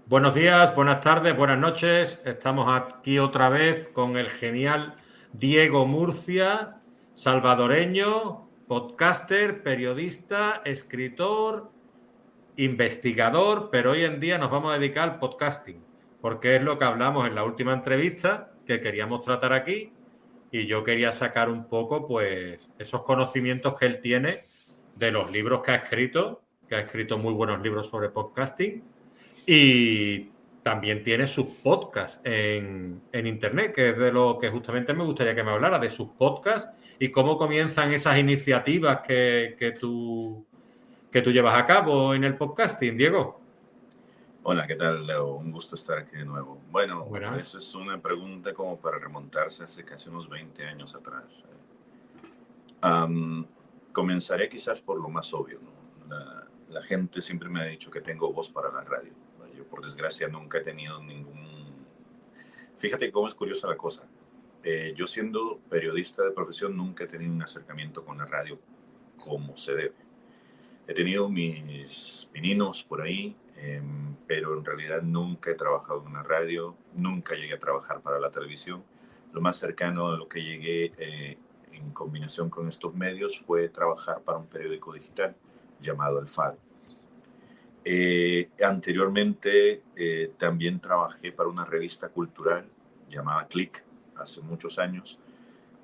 Buenos días, buenas tardes, buenas noches. Estamos aquí otra vez con el genial Diego Murcia, salvadoreño, podcaster, periodista, escritor, investigador, pero hoy en día nos vamos a dedicar al podcasting, porque es lo que hablamos en la última entrevista que queríamos tratar aquí y yo quería sacar un poco, pues, esos conocimientos que él tiene de los libros que ha escrito muy buenos libros sobre podcasting y también tiene sus podcasts en Internet, que es de lo que justamente me gustaría que me hablara, de sus podcasts y cómo comienzan esas iniciativas que tú llevas a cabo en el podcasting, Diego. Hola, ¿qué tal, Leo? Un gusto estar aquí de nuevo. Bueno, Buenas. eso es una pregunta como para remontarse hace casi unos 20 años atrás. Am, Comenzaré quizás por lo más obvio, ¿no? La gente siempre me ha dicho que tengo voz para la radio. Yo, por desgracia, nunca he tenido ningún... Fíjate cómo es curiosa la cosa. Yo siendo periodista de profesión nunca he tenido un acercamiento con la radio como se debe. He tenido mis pininos por ahí, pero en realidad nunca he trabajado en una radio, nunca llegué a trabajar para la televisión. Lo más cercano a lo que llegué en combinación con estos medios fue trabajar para un periódico digital llamado El Faro. Anteriormente también trabajé para una revista cultural llamada Click hace muchos años,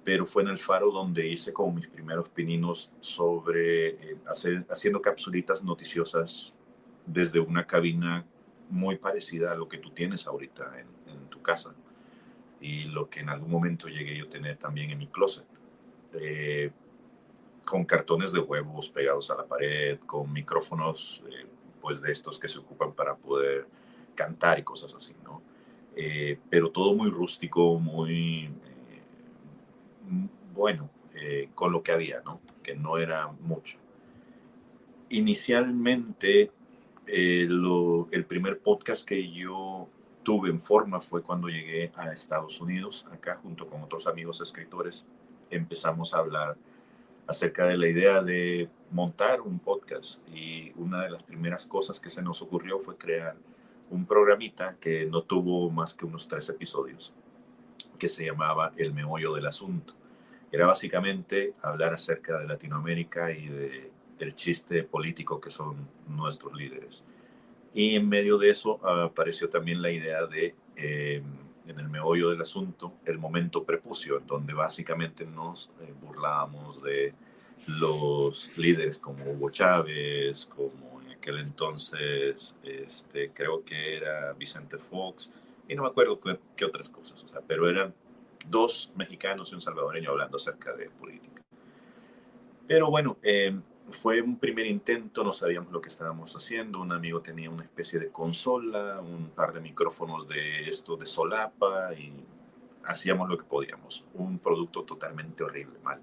pero fue en el Faro donde hice como mis primeros pininos sobre haciendo capsulitas noticiosas desde una cabina muy parecida a lo que tú tienes ahorita en tu casa y lo que en algún momento llegué yo a tener también en mi closet. Eh, con cartones de huevos pegados a la pared, con micrófonos pues de estos que se ocupan para poder cantar y cosas así, ¿no? Pero todo muy rústico, muy bueno, con lo que había, ¿no? Que no era mucho. Inicialmente, el primer podcast que yo tuve en forma fue cuando llegué a Estados Unidos, acá junto con otros amigos escritores, empezamos a hablar acerca de la idea de montar un podcast y una de las primeras cosas que se nos ocurrió fue crear un programita que no tuvo más que unos 3 episodios, que se llamaba El Meollo del Asunto. Era básicamente hablar acerca de Latinoamérica y del chiste político que son nuestros líderes. Y en medio de eso apareció también la idea de, en el meollo del asunto, el momento prepucio, en donde básicamente nos burlábamos de los líderes como Hugo Chávez, como en aquel entonces creo que era Vicente Fox, y no me acuerdo qué otras cosas, o sea, pero eran dos mexicanos y un salvadoreño hablando acerca de política. Pero bueno, fue un primer intento, no sabíamos lo que estábamos haciendo. Un amigo tenía una especie de consola, un par de micrófonos de esto de solapa y hacíamos lo que podíamos. Un producto totalmente horrible, malo.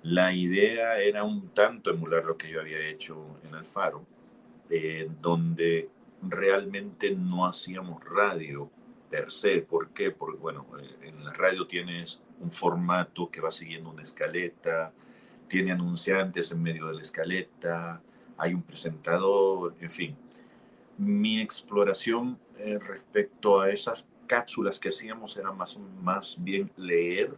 La idea era un tanto emular lo que yo había hecho en Alfaro, donde realmente no hacíamos radio per se. ¿Por qué? Porque, bueno, en la radio tienes un formato que va siguiendo una escaleta, tiene anunciantes en medio de la escaleta, hay un presentador, en fin. Mi exploración respecto a esas cápsulas que hacíamos era más bien leer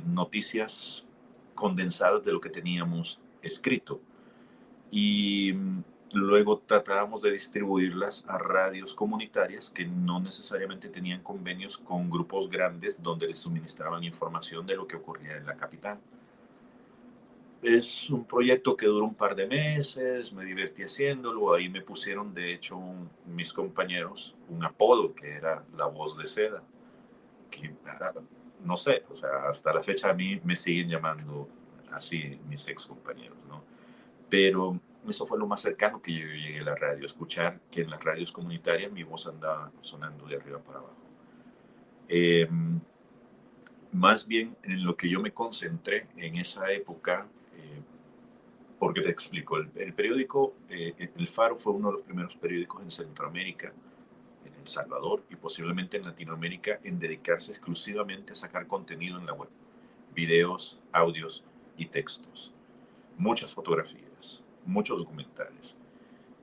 noticias condensadas de lo que teníamos escrito y luego tratábamos de distribuirlas a radios comunitarias que no necesariamente tenían convenios con grupos grandes donde les suministraban información de lo que ocurría en la capital. Es un proyecto que duró un par de meses, me divertí haciéndolo, ahí me pusieron de hecho mis compañeros un apodo que era la voz de seda, que no sé, o sea, hasta la fecha a mí me siguen llamando así mis ex compañeros, ¿no? Pero eso fue lo más cercano que yo llegué a la radio, escuchar que en las radios comunitarias mi voz andaba sonando de arriba para abajo. Eh, Más bien en lo que yo me concentré en esa época, porque te explico, el periódico El Faro fue uno de los primeros periódicos en Centroamérica, en El Salvador y posiblemente en Latinoamérica en dedicarse exclusivamente a sacar contenido en la web, videos, audios y textos, muchas fotografías, muchos documentales.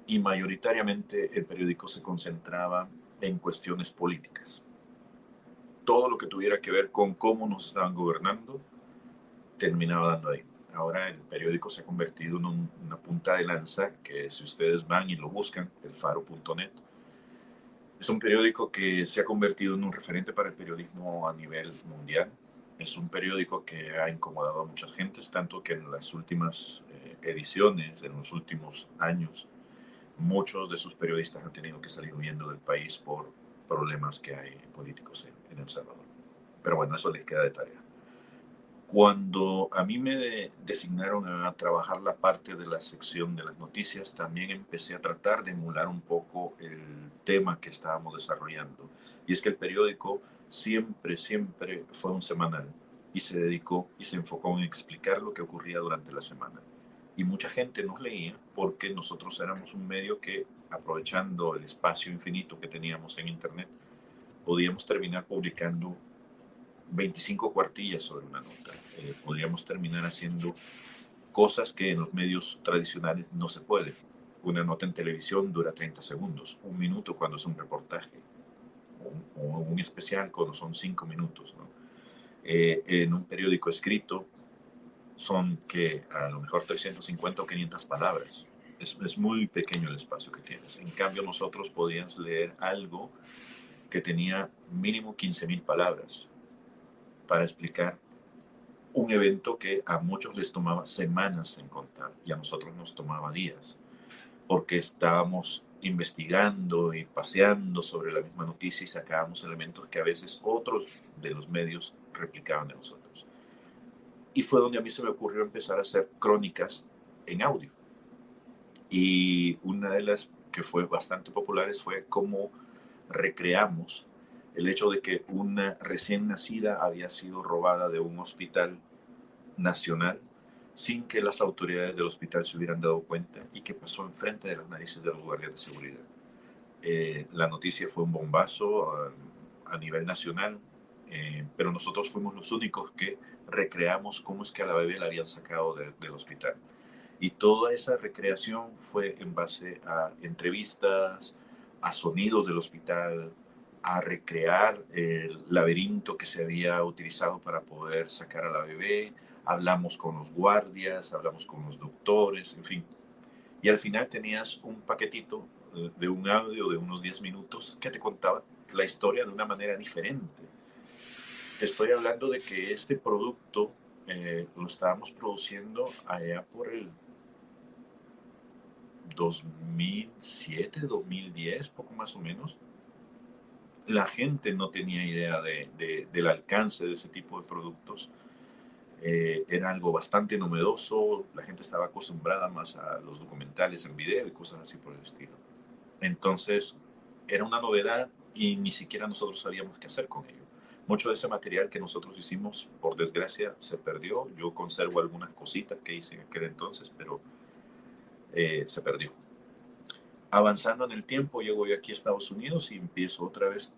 y mayoritariamente el periódico se concentraba en cuestiones políticas. Todo lo que tuviera que ver con cómo nos estaban gobernando terminaba dando ahí. Ahora el periódico se ha convertido en una punta de lanza que, si ustedes van y lo buscan, elfaro.net, es un periódico que se ha convertido en un referente para el periodismo a nivel mundial. Es un periódico que ha incomodado a muchas gentes, tanto que en las últimas ediciones, en los últimos años, muchos de sus periodistas han tenido que salir huyendo del país por problemas que hay políticos en El Salvador. Pero bueno, eso les queda de tarea. Cuando a mí me designaron a trabajar la parte de la sección de las noticias, también empecé a tratar de emular un poco el tema que estábamos desarrollando. Y es que el periódico siempre fue un semanal y se dedicó y se enfocó en explicar lo que ocurría durante la semana. Y mucha gente nos leía porque nosotros éramos un medio que, aprovechando el espacio infinito que teníamos en Internet, podíamos terminar publicando 25 cuartillas sobre una nota. Podríamos terminar haciendo cosas que en los medios tradicionales no se puede. Una nota en televisión dura 30 segundos, un minuto cuando es un reportaje, o un especial cuando son 5 minutos, ¿no? En un periódico escrito son que a lo mejor 350 o 500 palabras. Es muy pequeño el espacio que tienes. En cambio, nosotros podíamos leer algo que tenía mínimo 15,000 palabras para explicar un evento que a muchos les tomaba semanas en contar y a nosotros nos tomaba días, porque estábamos investigando y paseando sobre la misma noticia y sacábamos elementos que a veces otros de los medios replicaban de nosotros. Y fue donde a mí se me ocurrió empezar a hacer crónicas en audio. Y una de las que fue bastante populares fue cómo recreamos el hecho de que una recién nacida había sido robada de un hospital nacional sin que las autoridades del hospital se hubieran dado cuenta y que pasó enfrente de las narices de los guardias de seguridad. La noticia fue un bombazo a nivel nacional, pero nosotros fuimos los únicos que recreamos cómo es que a la bebé la habían sacado del hospital. Y toda esa recreación fue en base a entrevistas, a sonidos del hospital, a recrear el laberinto que se había utilizado para poder sacar a la bebé. Hablamos con los guardias, hablamos con los doctores, en fin. Y al final tenías un paquetito de un audio de unos 10 minutos que te contaba la historia de una manera diferente. Te estoy hablando de que este producto lo estábamos produciendo allá por el 2007, 2010, poco más o menos. La gente no tenía idea del alcance de ese tipo de productos. Era algo bastante novedoso. La gente estaba acostumbrada más a los documentales en video y cosas así por el estilo. Entonces, era una novedad y ni siquiera nosotros sabíamos qué hacer con ello. Mucho de ese material que nosotros hicimos, por desgracia, se perdió. Yo conservo algunas cositas que hice en aquel entonces, pero se perdió. Avanzando en el tiempo, llego yo aquí a Estados Unidos y empiezo otra vez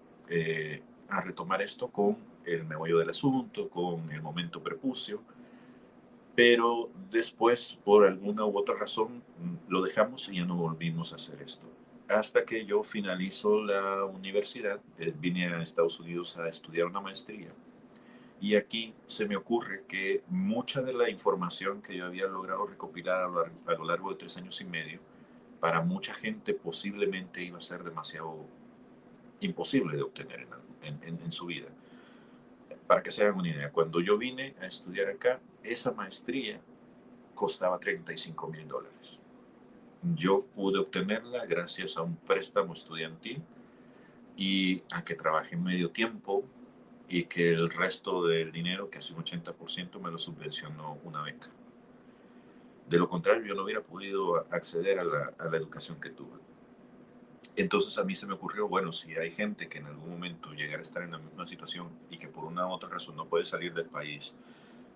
a retomar esto con el meollo del asunto, con el momento prepucio, pero después, por alguna u otra razón, lo dejamos y ya no volvimos a hacer esto. Hasta que yo finalizo la universidad, vine a Estados Unidos a estudiar una maestría. Y aquí se me ocurre que mucha de la información que yo había logrado recopilar a lo largo de 3 años y medio, para mucha gente posiblemente iba a ser demasiado imposible de obtener en su vida. Para que se hagan una idea, cuando yo vine a estudiar acá, esa maestría costaba $35,000. Yo pude obtenerla gracias a un préstamo estudiantil y a que trabajé medio tiempo y que el resto del dinero, casi un 80%, me lo subvencionó una beca. De lo contrario, yo no hubiera podido acceder a la educación que tuve. Entonces a mí se me ocurrió, bueno, si hay gente que en algún momento llegara a estar en la misma situación y que por una u otra razón no puede salir del país,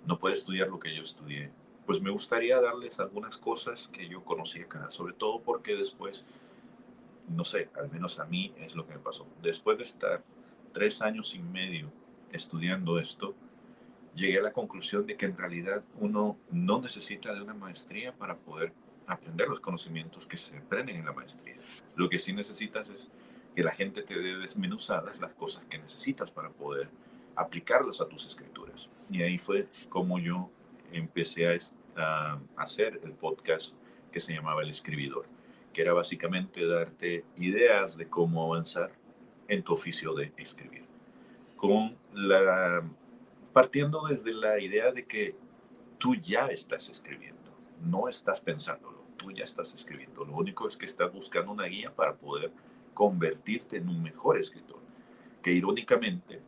no puede estudiar lo que yo estudié, pues me gustaría darles algunas cosas que yo conocí acá, sobre todo porque después, no sé, al menos a mí es lo que me pasó. Después de estar 3 años y medio estudiando esto, llegué a la conclusión de que en realidad uno no necesita de una maestría para poder aprender los conocimientos que se aprenden en la maestría. Lo que sí necesitas es que la gente te dé desmenuzadas las cosas que necesitas para poder aplicarlas a tus escrituras. Y ahí fue como yo empecé a hacer el podcast que se llamaba El Escribidor, que era básicamente darte ideas de cómo avanzar en tu oficio de escribir. Partiendo desde la idea de que tú ya estás escribiendo, no estás pensándolo, tú ya estás escribiendo. Lo único es que estás buscando una guía para poder convertirte en un mejor escritor. Que irónicamente,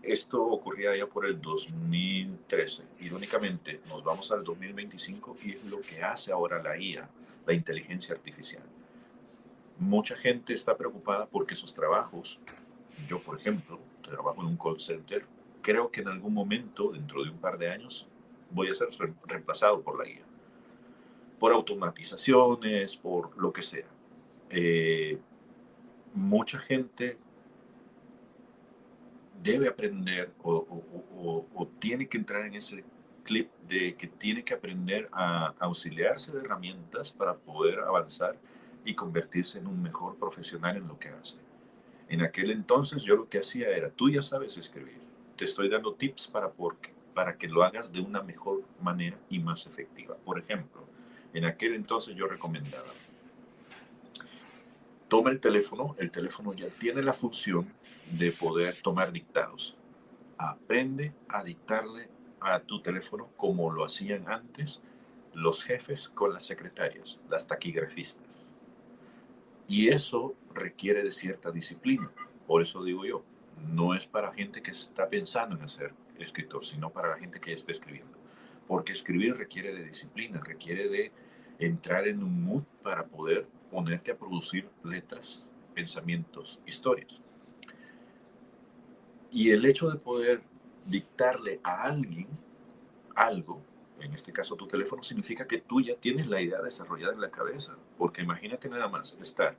esto ocurría ya por el 2013. Irónicamente, nos vamos al 2025 y es lo que hace ahora la IA, la inteligencia artificial. Mucha gente está preocupada porque sus trabajos, yo por ejemplo, trabajo en un call center, creo que en algún momento, dentro de un par de años, voy a ser reemplazado por la IA. Por automatizaciones, por lo que sea. Mucha gente debe aprender o tiene que entrar en ese clip de que tiene que aprender a auxiliarse de herramientas para poder avanzar y convertirse en un mejor profesional en lo que hace. En aquel entonces yo lo que hacía era, tú ya sabes escribir, te estoy dando tips para que lo hagas de una mejor manera y más efectiva. Por ejemplo, en aquel entonces yo recomendaba, toma el teléfono ya tiene la función de poder tomar dictados. Aprende a dictarle a tu teléfono como lo hacían antes los jefes con las secretarias, las taquigrafistas. Y eso requiere de cierta disciplina. Por eso digo yo, no es para gente que está pensando en ser escritor, sino para la gente que ya está escribiendo. Porque escribir requiere de disciplina, requiere de entrar en un mood para poder ponerte a producir letras, pensamientos, historias. Y el hecho de poder dictarle a alguien algo, en este caso tu teléfono, significa que tú ya tienes la idea desarrollada en la cabeza. Porque imagínate nada más estar.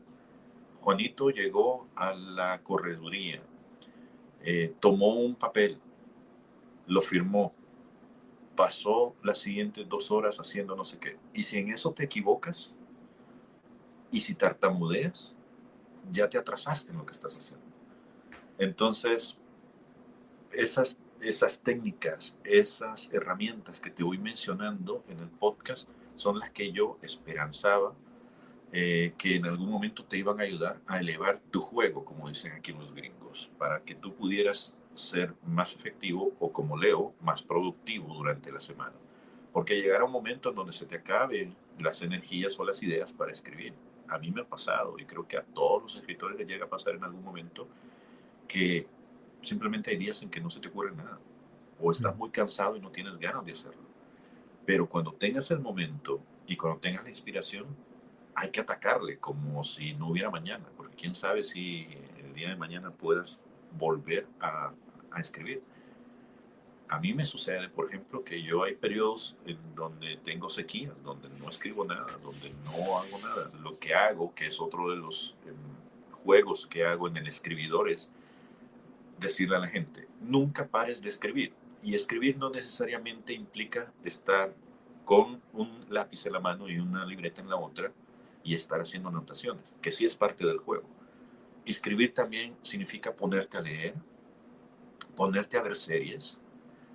Juanito llegó a la correduría, tomó un papel, lo firmó, pasó las siguientes 2 horas haciendo no sé qué. Y si en eso te equivocas, y si tartamudeas, ya te atrasaste en lo que estás haciendo. Entonces, esas técnicas, esas herramientas que te voy mencionando en el podcast son las que yo esperanzaba que en algún momento te iban a ayudar a elevar tu juego, como dicen aquí los gringos, para que tú pudieras ser más efectivo o, como leo, más productivo durante la semana. Porque llegará un momento en donde se te acaben las energías o las ideas para escribir. A mí me ha pasado y creo que a todos los escritores les llega a pasar en algún momento que simplemente hay días en que no se te ocurre nada o estás muy cansado y no tienes ganas de hacerlo. Pero cuando tengas el momento y cuando tengas la inspiración, hay que atacarle como si no hubiera mañana, porque quién sabe si el día de mañana puedas volver a escribir. A mí me sucede, por ejemplo, que yo hay periodos en donde tengo sequías, donde no escribo nada, donde no hago nada. Lo que hago, que es otro de los juegos que hago en el escribidor, es decirle a la gente, nunca pares de escribir. Y escribir no necesariamente implica estar con un lápiz en la mano y una libreta en la otra y estar haciendo anotaciones, que sí es parte del juego. Escribir también significa ponerte a leer, ponerte a ver series,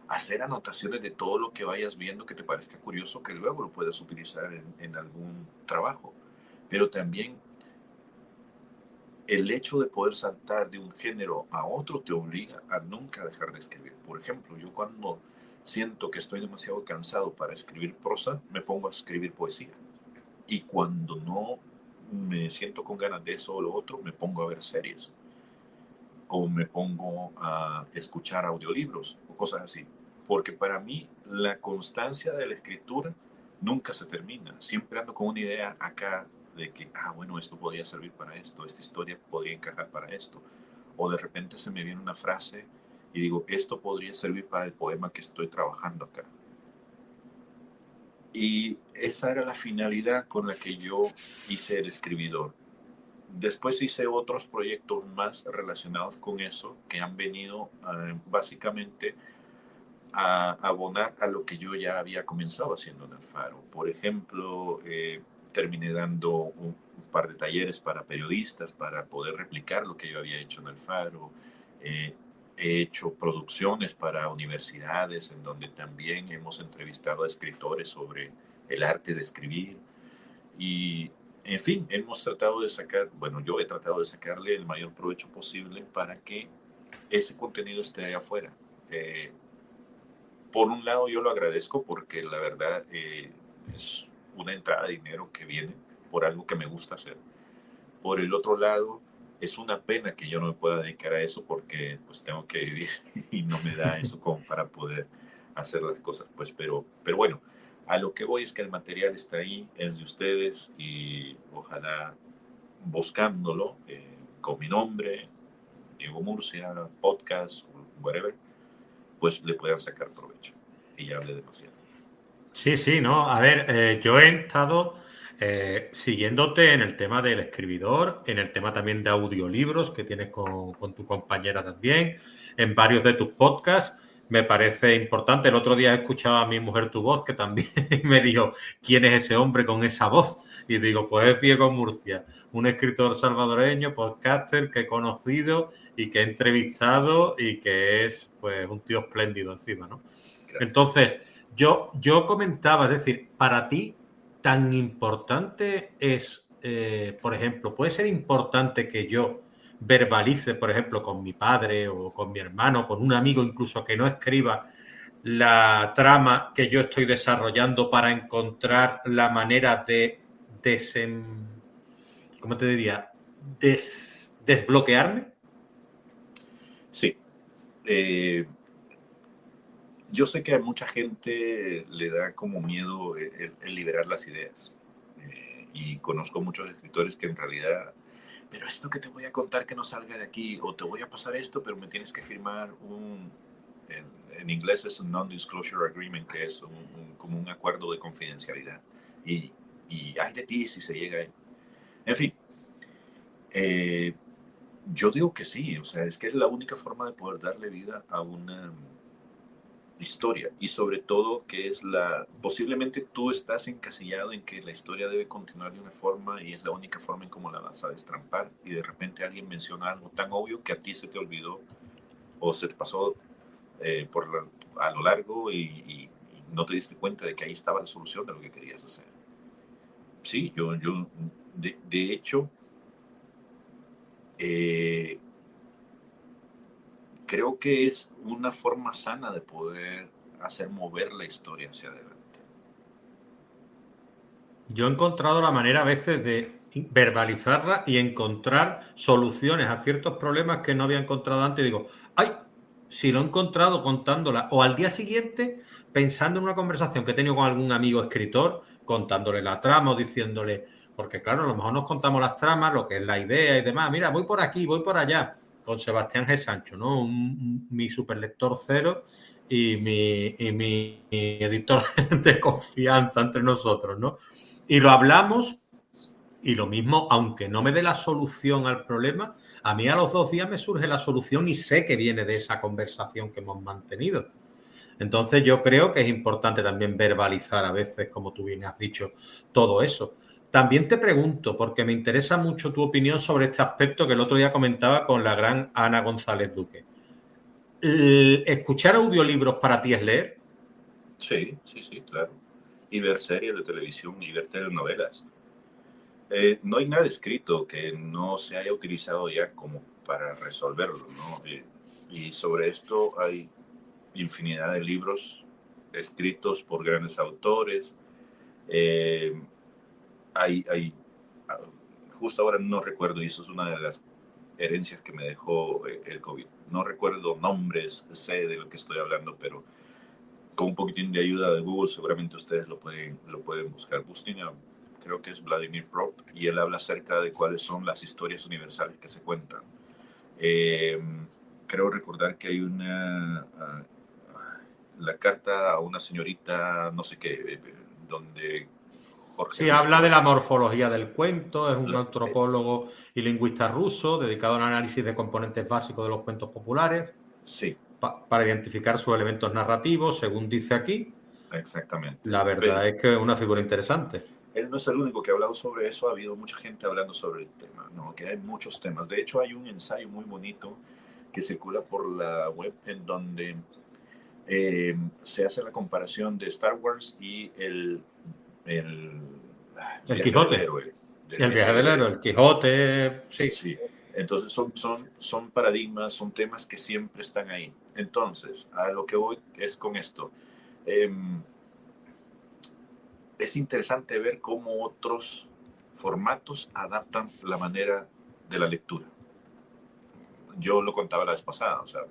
hacer anotaciones de todo lo que vayas viendo que te parezca curioso, que luego lo puedes utilizar en algún trabajo. Pero también el hecho de poder saltar de un género a otro te obliga a nunca dejar de escribir. Por ejemplo, yo cuando siento que estoy demasiado cansado para escribir prosa, me pongo a escribir poesía. Y cuando no me siento con ganas de eso o lo otro, me pongo a ver series. O me pongo a escuchar audiolibros o cosas así. Porque para mí la constancia de la escritura nunca se termina. Siempre ando con una idea acá de que, bueno, esto podría servir para esto, esta historia podría encajar para esto. O de repente se me viene una frase y digo, esto podría servir para el poema que estoy trabajando acá. Y esa era la finalidad con la que yo hice El Escribidor. Después hice otros proyectos más relacionados con eso que han venido básicamente a abonar a lo que yo ya había comenzado haciendo en el Faro. Por ejemplo, terminé dando un par de talleres para periodistas para poder replicar lo que yo había hecho en el Faro. He hecho producciones para universidades en donde también hemos entrevistado a escritores sobre el arte de escribir. Y, en fin, hemos tratado de sacar, bueno, yo he tratado de sacarle el mayor provecho posible para que ese contenido esté allá afuera. Por un lado, yo lo agradezco porque la verdad es una entrada de dinero que viene por algo que me gusta hacer. Por el otro lado, es una pena que yo no me pueda dedicar a eso porque pues tengo que vivir y no me da eso como para poder hacer las cosas. Pues, pero bueno, a lo que voy es que el material está ahí, es de ustedes y ojalá buscándolo con mi nombre, Diego Murcia, podcast, whatever, pues le puedan sacar provecho. Y ya hablé demasiado. Sí, sí, no. A ver, yo he estado siguiéndote en el tema del escribidor, en el tema también de audiolibros que tienes con tu compañera también, en varios de tus podcasts. Me parece importante. El otro día he escuchado a mi mujer tu voz, que también me dijo, ¿quién es ese hombre con esa voz? Y digo, pues es Diego Murcia, un escritor salvadoreño, podcaster que he conocido y que he entrevistado y que es pues un tío espléndido encima, ¿no? Gracias. Entonces, yo comentaba, es decir, para ti tan importante es, por ejemplo, puede ser importante que yo verbalice, por ejemplo, con mi padre o con mi hermano, con un amigo incluso que no escriba la trama que yo estoy desarrollando para encontrar la manera de ¿cómo te diría? Desbloquearme. Sí. Yo sé que a mucha gente le da como miedo el liberar las ideas. Y conozco muchos escritores que en realidad, pero esto que te voy a contar que no salga de aquí, o te voy a pasar esto, pero me tienes que firmar en inglés es un non-disclosure agreement, que es como un acuerdo de confidencialidad. Y hay de ti si se llega ahí. En fin, yo digo que sí, o sea, es que es la única forma de poder darle vida a una historia y sobre todo que es posiblemente tú estás encasillado en que la historia debe continuar de una forma y es la única forma en cómo la vas a destrampar y de repente alguien menciona algo tan obvio que a ti se te olvidó o se te pasó a lo largo y no te diste cuenta de que ahí estaba la solución de lo que querías hacer. Sí, yo de hecho creo que es una forma sana de poder hacer mover la historia hacia adelante. Yo he encontrado la manera a veces de verbalizarla y encontrar soluciones a ciertos problemas que no había encontrado antes. Y digo, ¡ay! Si lo he encontrado contándola. O al día siguiente, pensando en una conversación que he tenido con algún amigo escritor, contándole la trama o diciéndole, porque claro, a lo mejor nos contamos las tramas, lo que es la idea y demás. Mira, voy por aquí, voy por allá. Con Sebastián G. Sancho, ¿no? Mi superlector cero y mi editor de confianza entre nosotros, ¿no? Y lo hablamos y lo mismo, aunque no me dé la solución al problema, a mí a los 2 días me surge la solución y sé que viene de esa conversación que hemos mantenido. Entonces yo creo que es importante también verbalizar a veces, como tú bien has dicho, todo eso. También te pregunto, porque me interesa mucho tu opinión sobre este aspecto que el otro día comentaba con la gran Ana González Duque. ¿Escuchar audiolibros para ti es leer? Sí, sí, sí, claro. Y ver series de televisión y ver telenovelas. No hay nada escrito que no se haya utilizado ya como para resolverlo, ¿no? Y sobre esto hay infinidad de libros escritos por grandes autores. Eh, hay, justo ahora no recuerdo, y eso es una de las herencias que me dejó el COVID. No recuerdo nombres, sé de lo que estoy hablando, pero con un poquitín de ayuda de Google seguramente ustedes lo pueden buscar. Busquen creo que es Vladimir Prop, y él habla acerca de cuáles son las historias universales que se cuentan. Creo recordar que hay la carta a una señorita, no sé qué, donde Jorge Sí, Luis habla de Borges. la morfología del cuento, es un La, antropólogo y lingüista ruso dedicado al análisis de componentes básicos de los cuentos populares. sí, para identificar sus elementos narrativos, según dice aquí. Exactamente. La verdad es que es una figura interesante. Él no es el único que ha hablado sobre eso, ha habido mucha gente hablando sobre el tema, ¿no? Que hay muchos temas. De hecho, hay un ensayo muy bonito que circula por la web en donde se hace la comparación de Star Wars y el El viaje del Quijote. héroe. El viaje del héroe, el Quijote, sí. Sí. Entonces son paradigmas, son temas que siempre están ahí. Entonces, a lo que voy es con esto. Es interesante ver cómo otros formatos adaptan la manera de la lectura. Yo lo contaba la vez pasada, o sea,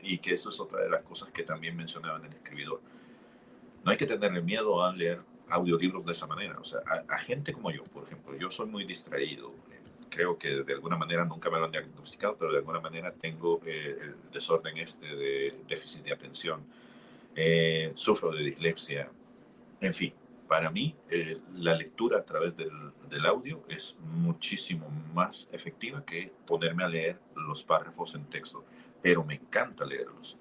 y que eso es otra de las cosas que también mencionaba en el escribidor. No hay que tenerle miedo a leer audiolibros de esa manera. O sea, a gente como yo, por ejemplo, yo soy muy distraído. Creo que de alguna manera nunca me lo han diagnosticado, pero de alguna manera tengo el desorden de déficit de atención. Sufro de dislexia. En fin, para mí la lectura a través del audio es muchísimo más efectiva que ponerme a leer los párrafos en texto, pero me encanta leerlos.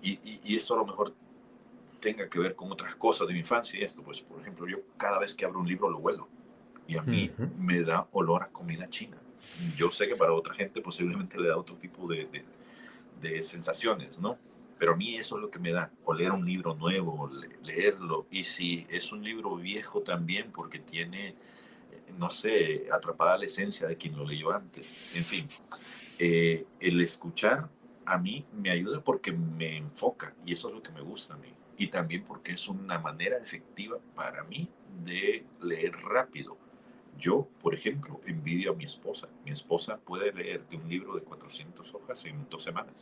Y esto a lo mejor tenga que ver con otras cosas de mi infancia y esto, pues por ejemplo, yo cada vez que abro un libro lo huelo y a mí me da olor a comida china. Yo sé que para otra gente posiblemente le da otro tipo de sensaciones, ¿no? Pero a mí eso es lo que me da, oler un libro nuevo, leerlo. Y si es un libro viejo también, porque tiene, no sé, atrapada la esencia de quien lo leyó antes. En fin, el escuchar a mí me ayuda porque me enfoca y eso es lo que me gusta a mí. Y también porque es una manera efectiva para mí de leer rápido. Yo, por ejemplo, envidio a mi esposa. Mi esposa puede leer de un libro de 400 hojas en 2 semanas.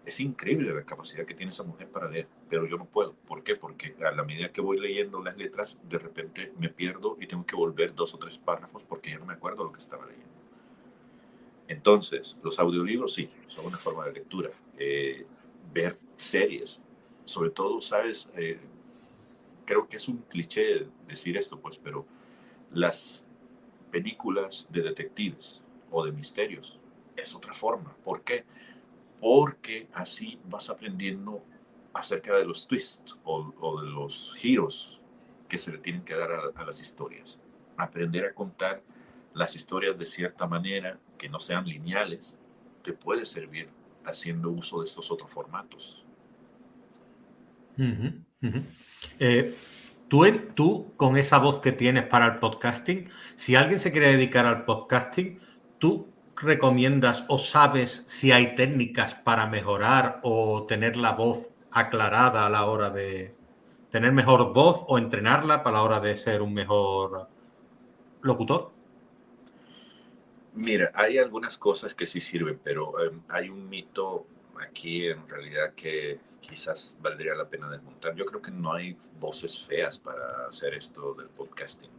Es increíble la capacidad que tiene esa mujer para leer, pero yo no puedo. ¿Por qué? Porque a la medida que voy leyendo las letras, de repente me pierdo y tengo que volver 2 o 3 párrafos porque ya no me acuerdo lo que estaba leyendo. Entonces, los audiolibros sí, son una forma de lectura. Ver series, sobre todo, ¿sabes? Creo que es un cliché decir esto, pues, pero las películas de detectives o de misterios es otra forma. ¿Por qué? Porque así vas aprendiendo acerca de los twists o de los giros que se le tienen que dar a las historias. Aprender a contar las historias de cierta manera, que no sean lineales, te puede servir haciendo uso de estos otros formatos. Tú, con esa voz que tienes para el podcasting, si alguien se quiere dedicar al podcasting, ¿tú recomiendas o sabes si hay técnicas para mejorar o tener la voz aclarada a la hora de tener mejor voz o entrenarla para la hora de ser un mejor locutor? Mira, hay algunas cosas que sí sirven, pero hay un mito aquí en realidad que quizás valdría la pena desmontar. Yo creo que no hay voces feas para hacer esto del podcasting.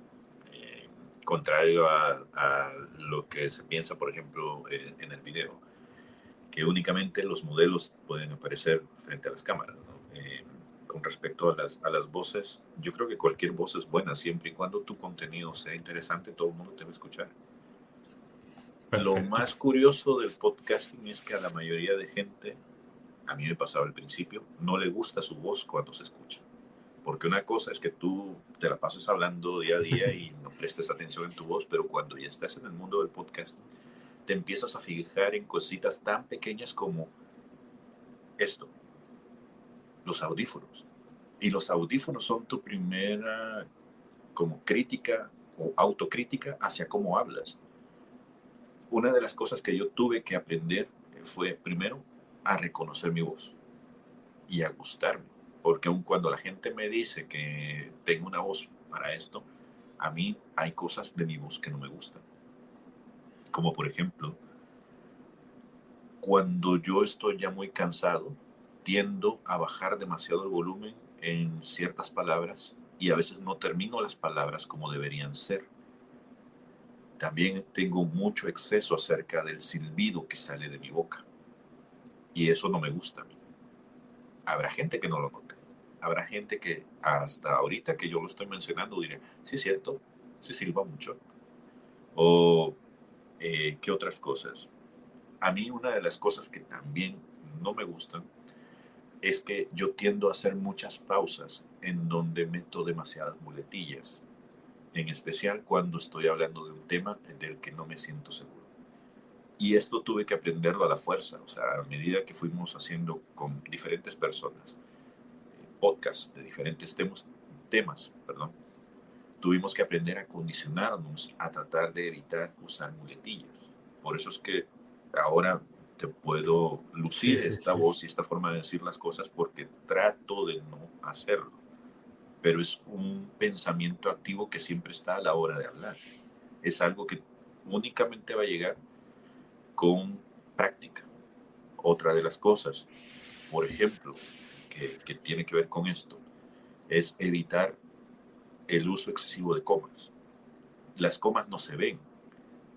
Eh, Contrario a lo que se piensa, por ejemplo, en el video, que únicamente los modelos pueden aparecer frente a las cámaras, ¿no? Con respecto a las voces, yo creo que cualquier voz es buena siempre y cuando tu contenido sea interesante, todo el mundo te va a escuchar. Lo Perfecto. más curioso del podcasting es que a la mayoría de gente, a mí me pasaba al principio, no le gusta su voz cuando se escucha. Porque una cosa es que tú te la pases hablando día a día y no prestes atención en tu voz, pero cuando ya estás en el mundo del podcast, te empiezas a fijar en cositas tan pequeñas como esto, los audífonos. Y los audífonos son tu primera como crítica o autocrítica hacia cómo hablas. Una de las cosas que yo tuve que aprender fue primero a reconocer mi voz y a gustarme. Porque aun cuando la gente me dice que tengo una voz para esto, a mí hay cosas de mi voz que no me gustan. Como por ejemplo, cuando yo estoy ya muy cansado, tiendo a bajar demasiado el volumen en ciertas palabras y a veces no termino las palabras como deberían ser. También tengo mucho exceso acerca del silbido que sale de mi boca. Y eso no me gusta a mí. Habrá gente que no lo note. Habrá gente que hasta ahorita que yo lo estoy mencionando diré, sí es cierto, sí silba mucho. O, ¿qué otras cosas? A mí una de las cosas que también no me gustan es que yo tiendo a hacer muchas pausas en donde meto demasiadas muletillas, en especial cuando estoy hablando de un tema del que no me siento seguro. Y esto tuve que aprenderlo a la fuerza, o sea, a medida que fuimos haciendo con diferentes personas, podcasts de diferentes temas, perdón, tuvimos que aprender a condicionarnos a tratar de evitar usar muletillas. Por eso es que ahora te puedo lucir esta voz y esta forma de decir las cosas porque trato de no hacerlo. Pero es un pensamiento activo que siempre está a la hora de hablar. Es algo que únicamente va a llegar con práctica. Otra de las cosas, por ejemplo, que tiene que ver con esto, es evitar el uso excesivo de comas. Las comas no se ven,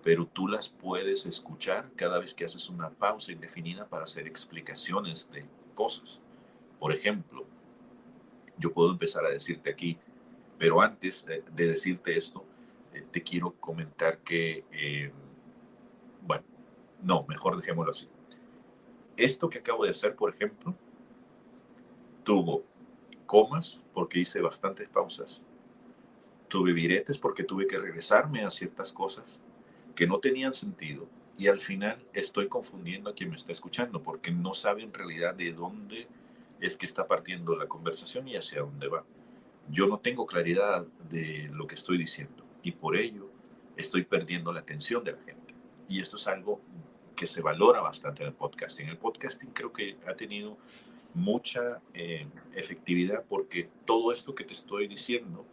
pero tú las puedes escuchar cada vez que haces una pausa indefinida para hacer explicaciones de cosas. Por ejemplo, yo puedo empezar a decirte aquí, pero antes de decirte esto, te quiero comentar que, bueno, no, mejor dejémoslo así. Esto que acabo de hacer, por ejemplo, tuvo comas porque hice bastantes pausas, tuve viretes porque tuve que regresarme a ciertas cosas que no tenían sentido y al final estoy confundiendo a quien me está escuchando porque no sabe en realidad de dónde es que está partiendo la conversación y hacia dónde va. Yo no tengo claridad de lo que estoy diciendo y por ello estoy perdiendo la atención de la gente. Y esto es algo que se valora bastante en el podcasting. El podcasting creo que ha tenido mucha efectividad porque todo esto que te estoy diciendo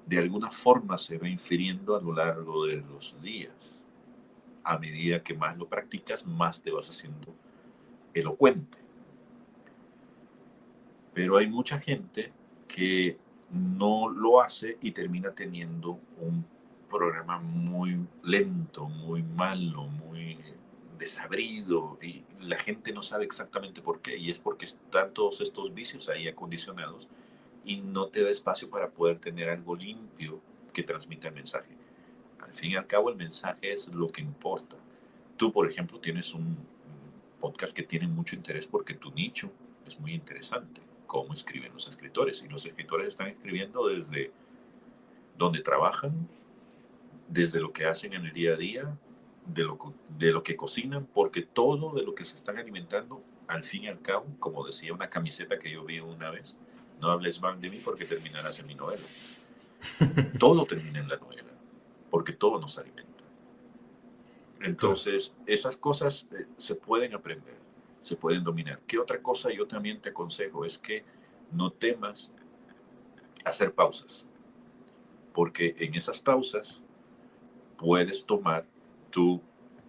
de alguna forma se va infiriendo a lo largo de los días. A medida que más lo practicas, más te vas haciendo elocuente. Pero hay mucha gente que no lo hace y termina teniendo un programa muy lento, muy malo, muy desabrido y la gente no sabe exactamente por qué y es porque están todos estos vicios ahí acondicionados y no te da espacio para poder tener algo limpio que transmita el mensaje. Al fin y al cabo el mensaje es lo que importa. Tú, por ejemplo, tienes un podcast que tiene mucho interés porque tu nicho es muy interesante. Cómo escriben los escritores. Y los escritores están escribiendo desde donde trabajan, desde lo que hacen en el día a día, de lo que cocinan, porque todo de lo que se están alimentando, al fin y al cabo, como decía una camiseta que yo vi una vez, no hables mal de mí porque terminarás en mi novela. Todo termina en la novela, porque todo nos alimenta. Entonces, esas cosas se pueden aprender, se pueden dominar. ¿Qué otra cosa yo también te aconsejo? Es que no temas hacer pausas, porque en esas pausas puedes tomar tú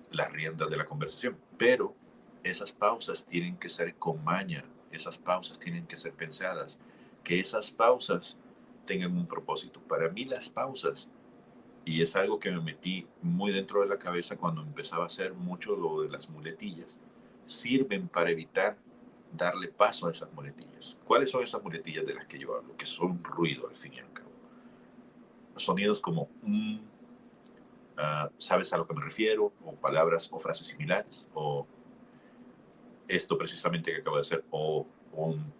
las riendas de la conversación, pero esas pausas tienen que ser con maña, esas pausas tienen que ser pensadas, que esas pausas tengan un propósito. Para mí las pausas, y es algo que me metí muy dentro de la cabeza cuando empezaba a hacer mucho lo de las muletillas, sirven para evitar darle paso a esas muletillas. ¿Cuáles son esas muletillas de las que yo hablo? Que son ruido al fin y al cabo. Sonidos como ¿sabes a lo que me refiero? O palabras o frases similares. O esto precisamente que acabo de hacer. O un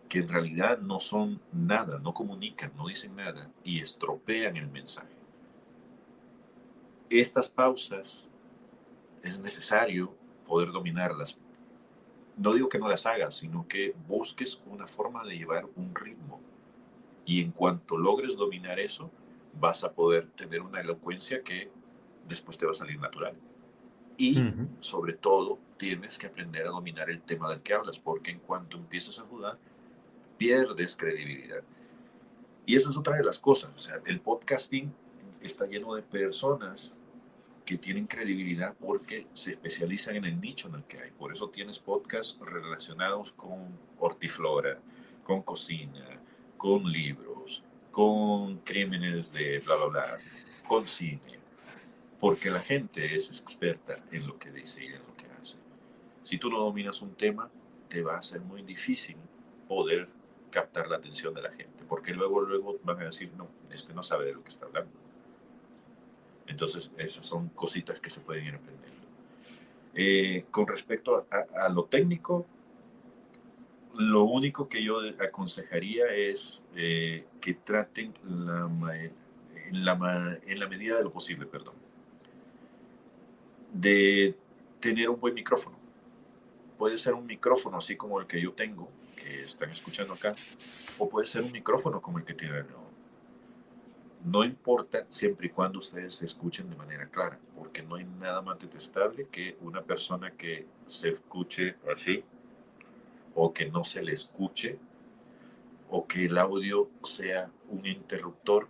que en realidad no son nada, no comunican, no dicen nada y estropean el mensaje. Estas pausas es necesario poder dominarlas. No digo que no las hagas, sino que busques una forma de llevar un ritmo. Y en cuanto logres dominar eso, vas a poder tener una elocuencia que después te va a salir natural. Y sobre todo, tienes que aprender a dominar el tema del que hablas, porque en cuanto empiezas a dudar, pierdes credibilidad. Y esa es otra de las cosas. O sea, el podcasting está lleno de personas que tienen credibilidad porque se especializan en el nicho en el que hay. Por eso tienes podcasts relacionados con hortiflora, con cocina, con libros, con crímenes de bla, bla, bla, con cine, porque la gente es experta en lo que dice y en lo que hace. Si tú no dominas un tema, te va a ser muy difícil poder captar la atención de la gente, porque luego van a decir, no, este no sabe de lo que está hablando. Entonces, esas son cositas que se pueden ir aprendiendo. Con respecto a lo técnico, lo único que yo aconsejaría es que traten en la medida de lo posible, perdón, de tener un buen micrófono. Puede ser un micrófono así como el que yo tengo, que están escuchando acá, o puede ser un micrófono como el que tienen. No importa siempre y cuando ustedes se escuchen de manera clara, porque no hay nada más detestable que una persona que se escuche así, o que no se le escuche, o que el audio sea un interruptor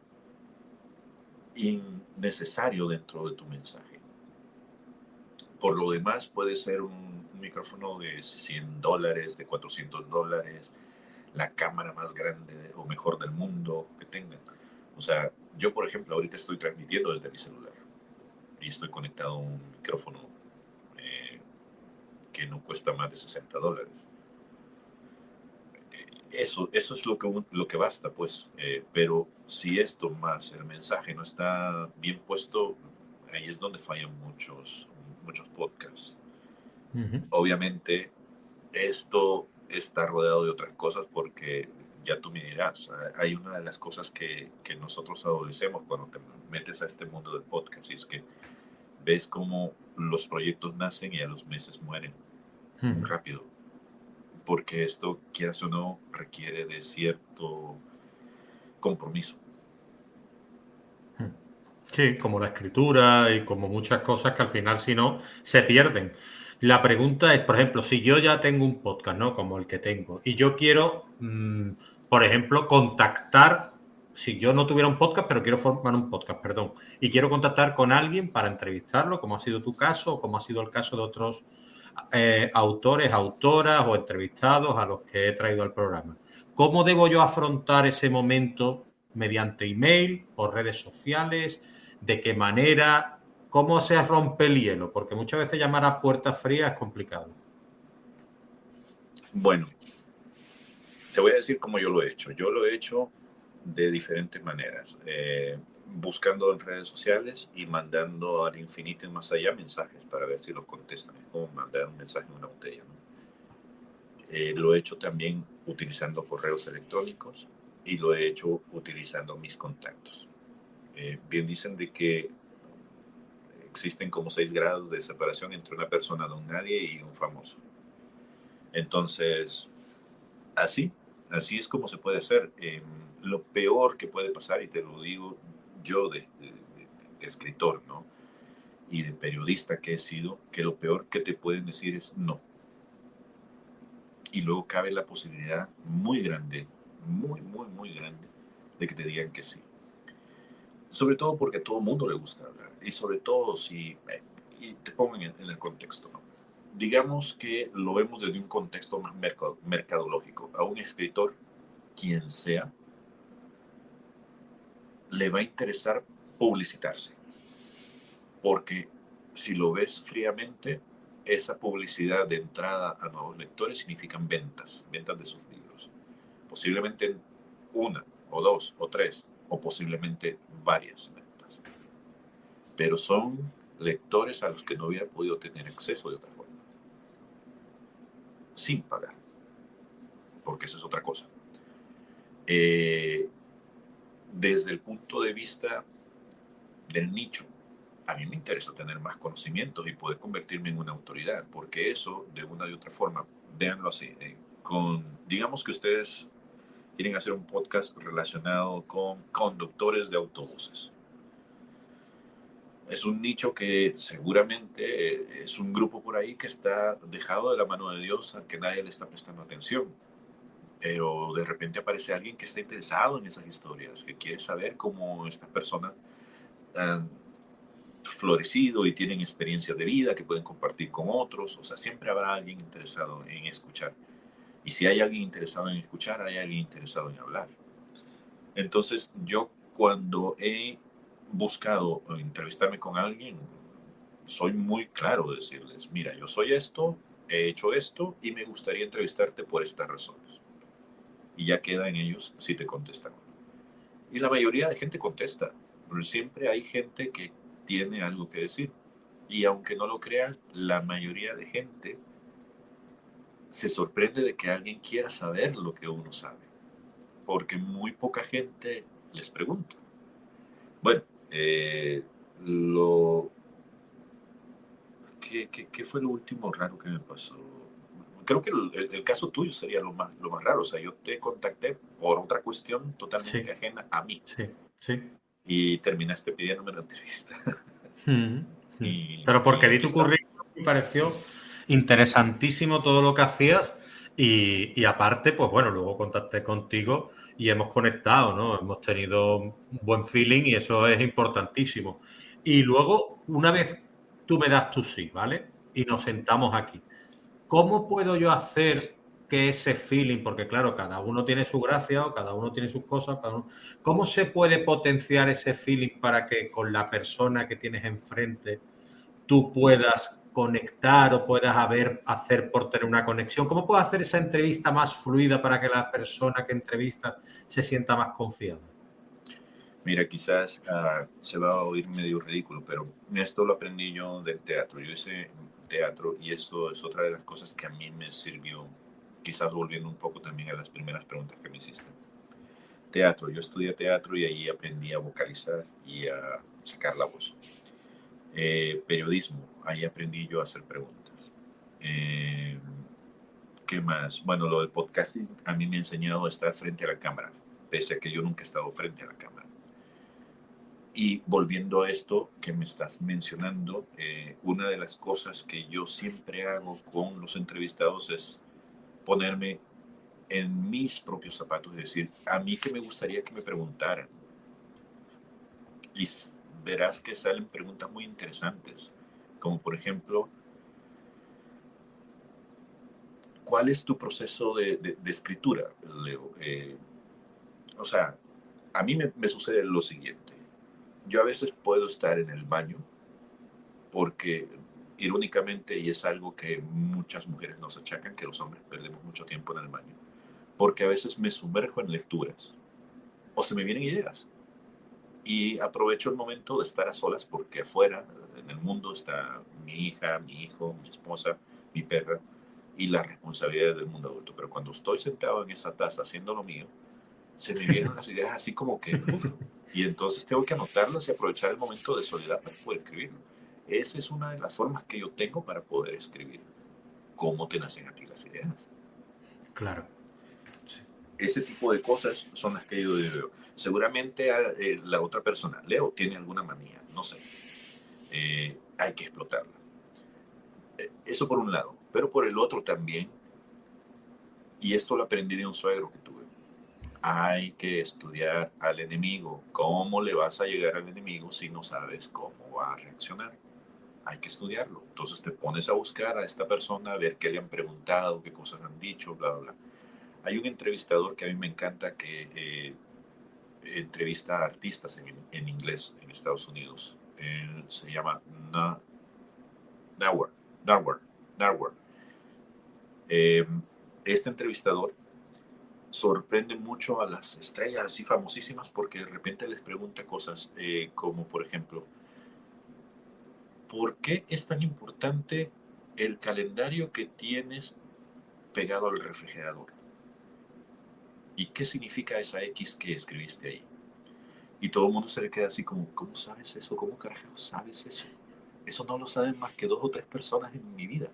innecesario dentro de tu mensaje. Por lo demás, puede ser un micrófono de $100, de $400, la cámara más grande o mejor del mundo que tengan. O sea, yo, por ejemplo, ahorita estoy transmitiendo desde mi celular y estoy conectado a un micrófono que no cuesta más de $60. Eso es lo que basta, pues. Pero si esto más el mensaje no está bien puesto, ahí es donde fallan muchos podcasts. Obviamente, esto está rodeado de otras cosas porque ya tú me dirás, hay una de las cosas que nosotros adolecemos cuando te metes a este mundo del podcast y es que ves cómo los proyectos nacen y a los meses mueren muy rápido. Porque esto, quieras o no, requiere de cierto compromiso. Sí, como la escritura y como muchas cosas que al final, si no, se pierden. La pregunta es, por ejemplo, si yo ya tengo un podcast, ¿no? Como el que tengo, y yo quiero, por ejemplo, contactar, si yo no tuviera un podcast, pero quiero formar un podcast, perdón, y quiero contactar con alguien para entrevistarlo, como ha sido tu caso, o como ha sido el caso de otros autores, autoras o entrevistados a los que he traído al programa. ¿Cómo debo yo afrontar ese momento mediante email, por redes sociales? ¿De qué manera? ¿Cómo se rompe el hielo? Porque muchas veces llamar a puertas frías es complicado. Bueno, te voy a decir cómo yo lo he hecho. Yo lo he hecho de diferentes maneras. Buscando en redes sociales y mandando al infinito y más allá mensajes para ver si los contestan. Es como mandar un mensaje en una botella, ¿no? Lo he hecho también utilizando correos electrónicos y lo he hecho utilizando mis contactos. Bien dicen de que existen como 6 grados de separación entre una persona don nadie y un famoso. Entonces, así es como se puede hacer. Lo peor que puede pasar, y te lo digo yo de escritor, ¿no? Y de periodista que he sido, que lo peor que te pueden decir es no. Y luego cabe la posibilidad muy grande, muy grande, de que te digan que sí. Sobre todo porque a todo el mundo le gusta hablar. Y sobre todo si, y te pongo en el contexto, ¿no? Digamos que lo vemos desde un contexto más mercadológico. A un escritor, quien sea, le va a interesar publicitarse. Porque si lo ves fríamente, esa publicidad de entrada a nuevos lectores significan ventas de sus libros. Posiblemente una, o dos, o tres, o posiblemente varias ventas. Pero son lectores a los que no hubiera podido tener acceso de otra forma. Sin pagar. Porque esa es otra cosa. Desde el punto de vista del nicho, a mí me interesa tener más conocimientos y poder convertirme en una autoridad, porque eso, de una u otra forma, véanlo así, digamos que ustedes quieren hacer un podcast relacionado con conductores de autobuses. Es un nicho que seguramente es un grupo por ahí que está dejado de la mano de Dios, al que nadie le está prestando atención. Pero de repente aparece alguien que está interesado en esas historias, que quiere saber cómo estas personas han florecido y tienen experiencias de vida que pueden compartir con otros. O sea, siempre habrá alguien interesado en escuchar. Y si hay alguien interesado en escuchar, hay alguien interesado en hablar. Entonces, yo cuando he buscado entrevistarme con alguien, soy muy claro de decirles, mira, yo soy esto, he hecho esto y me gustaría entrevistarte por estas razones. Y ya queda en ellos si te contestan. Y la mayoría de gente contesta, pero siempre hay gente que tiene algo que decir. Y aunque no lo crean, la mayoría de gente se sorprende de que alguien quiera saber lo que uno sabe, porque muy poca gente les pregunta. Bueno, lo, ¿qué fue lo último raro que me pasó? Creo que el caso tuyo sería lo más raro. O sea, yo te contacté por otra cuestión totalmente Sí, ajena a mí sí, sí. y terminaste pidiéndome la entrevista. Pero Y porque vi aquí tu estamos. currículum y me pareció interesantísimo todo lo que hacías y aparte, pues bueno, luego contacté contigo y hemos conectado, ¿no? Hemos tenido un buen feeling y eso es importantísimo. Y luego, una vez tú me das tu sí, ¿vale? Y nos sentamos aquí. ¿Cómo puedo yo hacer que ese feeling, porque claro, cada uno tiene su gracia o cada uno tiene sus cosas, ¿cómo se puede potenciar ese feeling para que con la persona que tienes enfrente tú puedas conectar o puedas hacer por tener una conexión? ¿Cómo puedo hacer esa entrevista más fluida para que la persona que entrevistas se sienta más confiada? Mira, quizás se va a oír medio ridículo, pero esto lo aprendí yo del teatro. Yo hice teatro y esto es otra de las cosas que a mí me sirvió, quizás volviendo un poco también a las primeras preguntas que me hiciste. Teatro, yo estudié teatro y ahí aprendí a vocalizar y a sacar la voz. Periodismo, ahí aprendí yo a hacer preguntas. Eh, ¿Qué más? Bueno, lo del podcasting a mí me ha enseñado a estar frente a la cámara, pese a que yo nunca he estado frente a la cámara. Y volviendo a esto que me estás mencionando, una de las cosas que yo siempre hago con los entrevistados es ponerme en mis propios zapatos, es decir, a mí que me gustaría que me preguntaran. Y verás que salen preguntas muy interesantes, como por ejemplo, ¿cuál es tu proceso de escritura, Leo? O sea, a mí me sucede lo siguiente. Yo a veces puedo estar en el baño porque, irónicamente, y es algo que muchas mujeres nos achacan, que los hombres perdemos mucho tiempo en el baño, porque a veces me sumerjo en lecturas o se me vienen ideas y aprovecho el momento de estar a solas porque afuera, en el mundo, está mi hija, mi hijo, mi esposa, mi perra y las responsabilidades del mundo adulto. Pero cuando estoy sentado en esa taza haciendo lo mío, se me vienen las ideas así como que, uf, y entonces tengo que anotarlas y aprovechar el momento de soledad para poder escribirlo. Esa es una de las formas que yo tengo para poder escribir. ¿Cómo te nacen a ti las ideas? Claro. Sí. Ese tipo de cosas son las que yo veo. Seguramente la otra persona, Leo, tiene alguna manía, no sé. Hay que explotarla. Eso por un lado. Pero por el otro también, y esto lo aprendí de un suegro que tuve, hay que estudiar al enemigo. ¿Cómo le vas a llegar al enemigo si no sabes cómo va a reaccionar? Hay que estudiarlo. Entonces te pones a buscar a esta persona, a ver qué le han preguntado, qué cosas han dicho, bla, bla, bla. Hay un entrevistador que a mí me encanta que entrevista a artistas en inglés en Estados Unidos. Se llama Narwhal. Narwhal. Este entrevistador sorprende mucho a las estrellas así famosísimas porque de repente les pregunta cosas como, por ejemplo, ¿por qué es tan importante el calendario que tienes pegado al refrigerador? ¿Y qué significa esa X que escribiste ahí? Y todo el mundo se le queda así como, ¿cómo sabes eso? ¿Cómo carajo sabes eso? Eso no lo saben más que 2 o 3 personas en mi vida.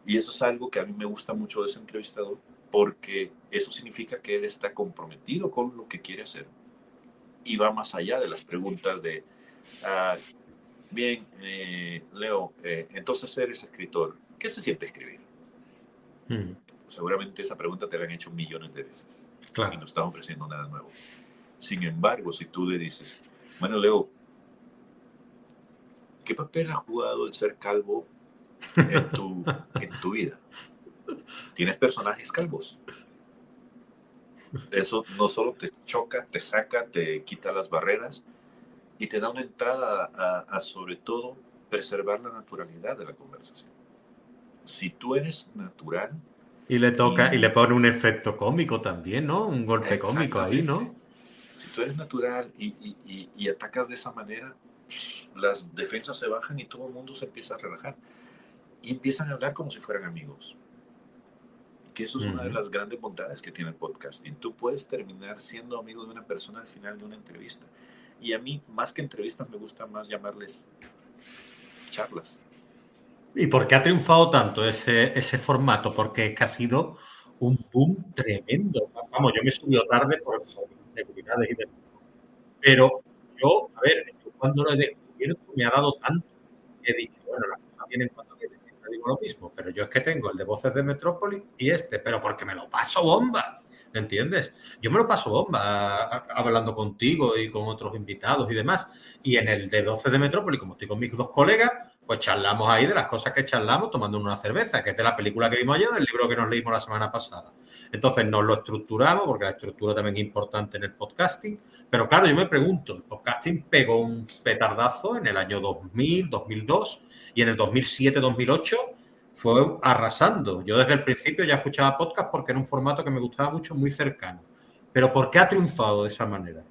Y eso es algo que a mí me gusta mucho de ese entrevistador, porque eso significa que él está comprometido con lo que quiere hacer y va más allá de las preguntas de, ah, bien, Leo, entonces eres escritor. ¿Qué se siente escribir? Seguramente esa pregunta te la han hecho millones de veces y Claro. no estás ofreciendo nada nuevo. Sin embargo, si tú le dices, bueno, Leo, ¿qué papel ha jugado el ser calvo en tu vida? ¿Tienes personajes calvos? Eso no solo te choca, te saca, te quita las barreras y te da una entrada a sobre todo preservar la naturalidad de la conversación. Si tú eres natural Y le toca, y le y pone un efecto cómico también, ¿no? Un golpe cómico ahí, exactamente, ¿no? si tú eres natural y atacas de esa manera, las defensas se bajan y todo el mundo se empieza a relajar. Y empiezan a hablar como si fueran amigos. Que eso es una de las grandes bondades que tiene el podcasting. Tú puedes terminar siendo amigo de una persona al final de una entrevista. Y a mí, más que entrevistas, me gusta más llamarles charlas. ¿Y por qué ha triunfado tanto ese formato? Porque es que ha sido un boom tremendo. Vamos, yo me he subido tarde por inseguridades y demás. Pero yo, a ver, yo cuando lo he descubierto me ha dado tanto que he dicho, bueno, las cosas vienen cuando vienen, siempre digo lo mismo, pero yo es que tengo el de Voces de Metrópoli y pero porque me lo paso bomba, ¿entiendes? Yo me lo paso bomba hablando contigo y con otros invitados y demás. Y en el de Voces de Metrópoli, como estoy con mis dos colegas, pues charlamos ahí de las cosas que charlamos tomando una cerveza, que es de la película que vimos ayer, del libro que nos leímos la semana pasada. Entonces nos lo estructuramos, porque la estructura también es importante en el podcasting. Pero claro, yo me pregunto, el podcasting pegó un petardazo en el año 2000, 2002 y en el 2007, 2008 fue arrasando. Yo desde el principio ya escuchaba podcast porque era un formato que me gustaba mucho, muy cercano. Pero ¿por qué ha triunfado de esa manera?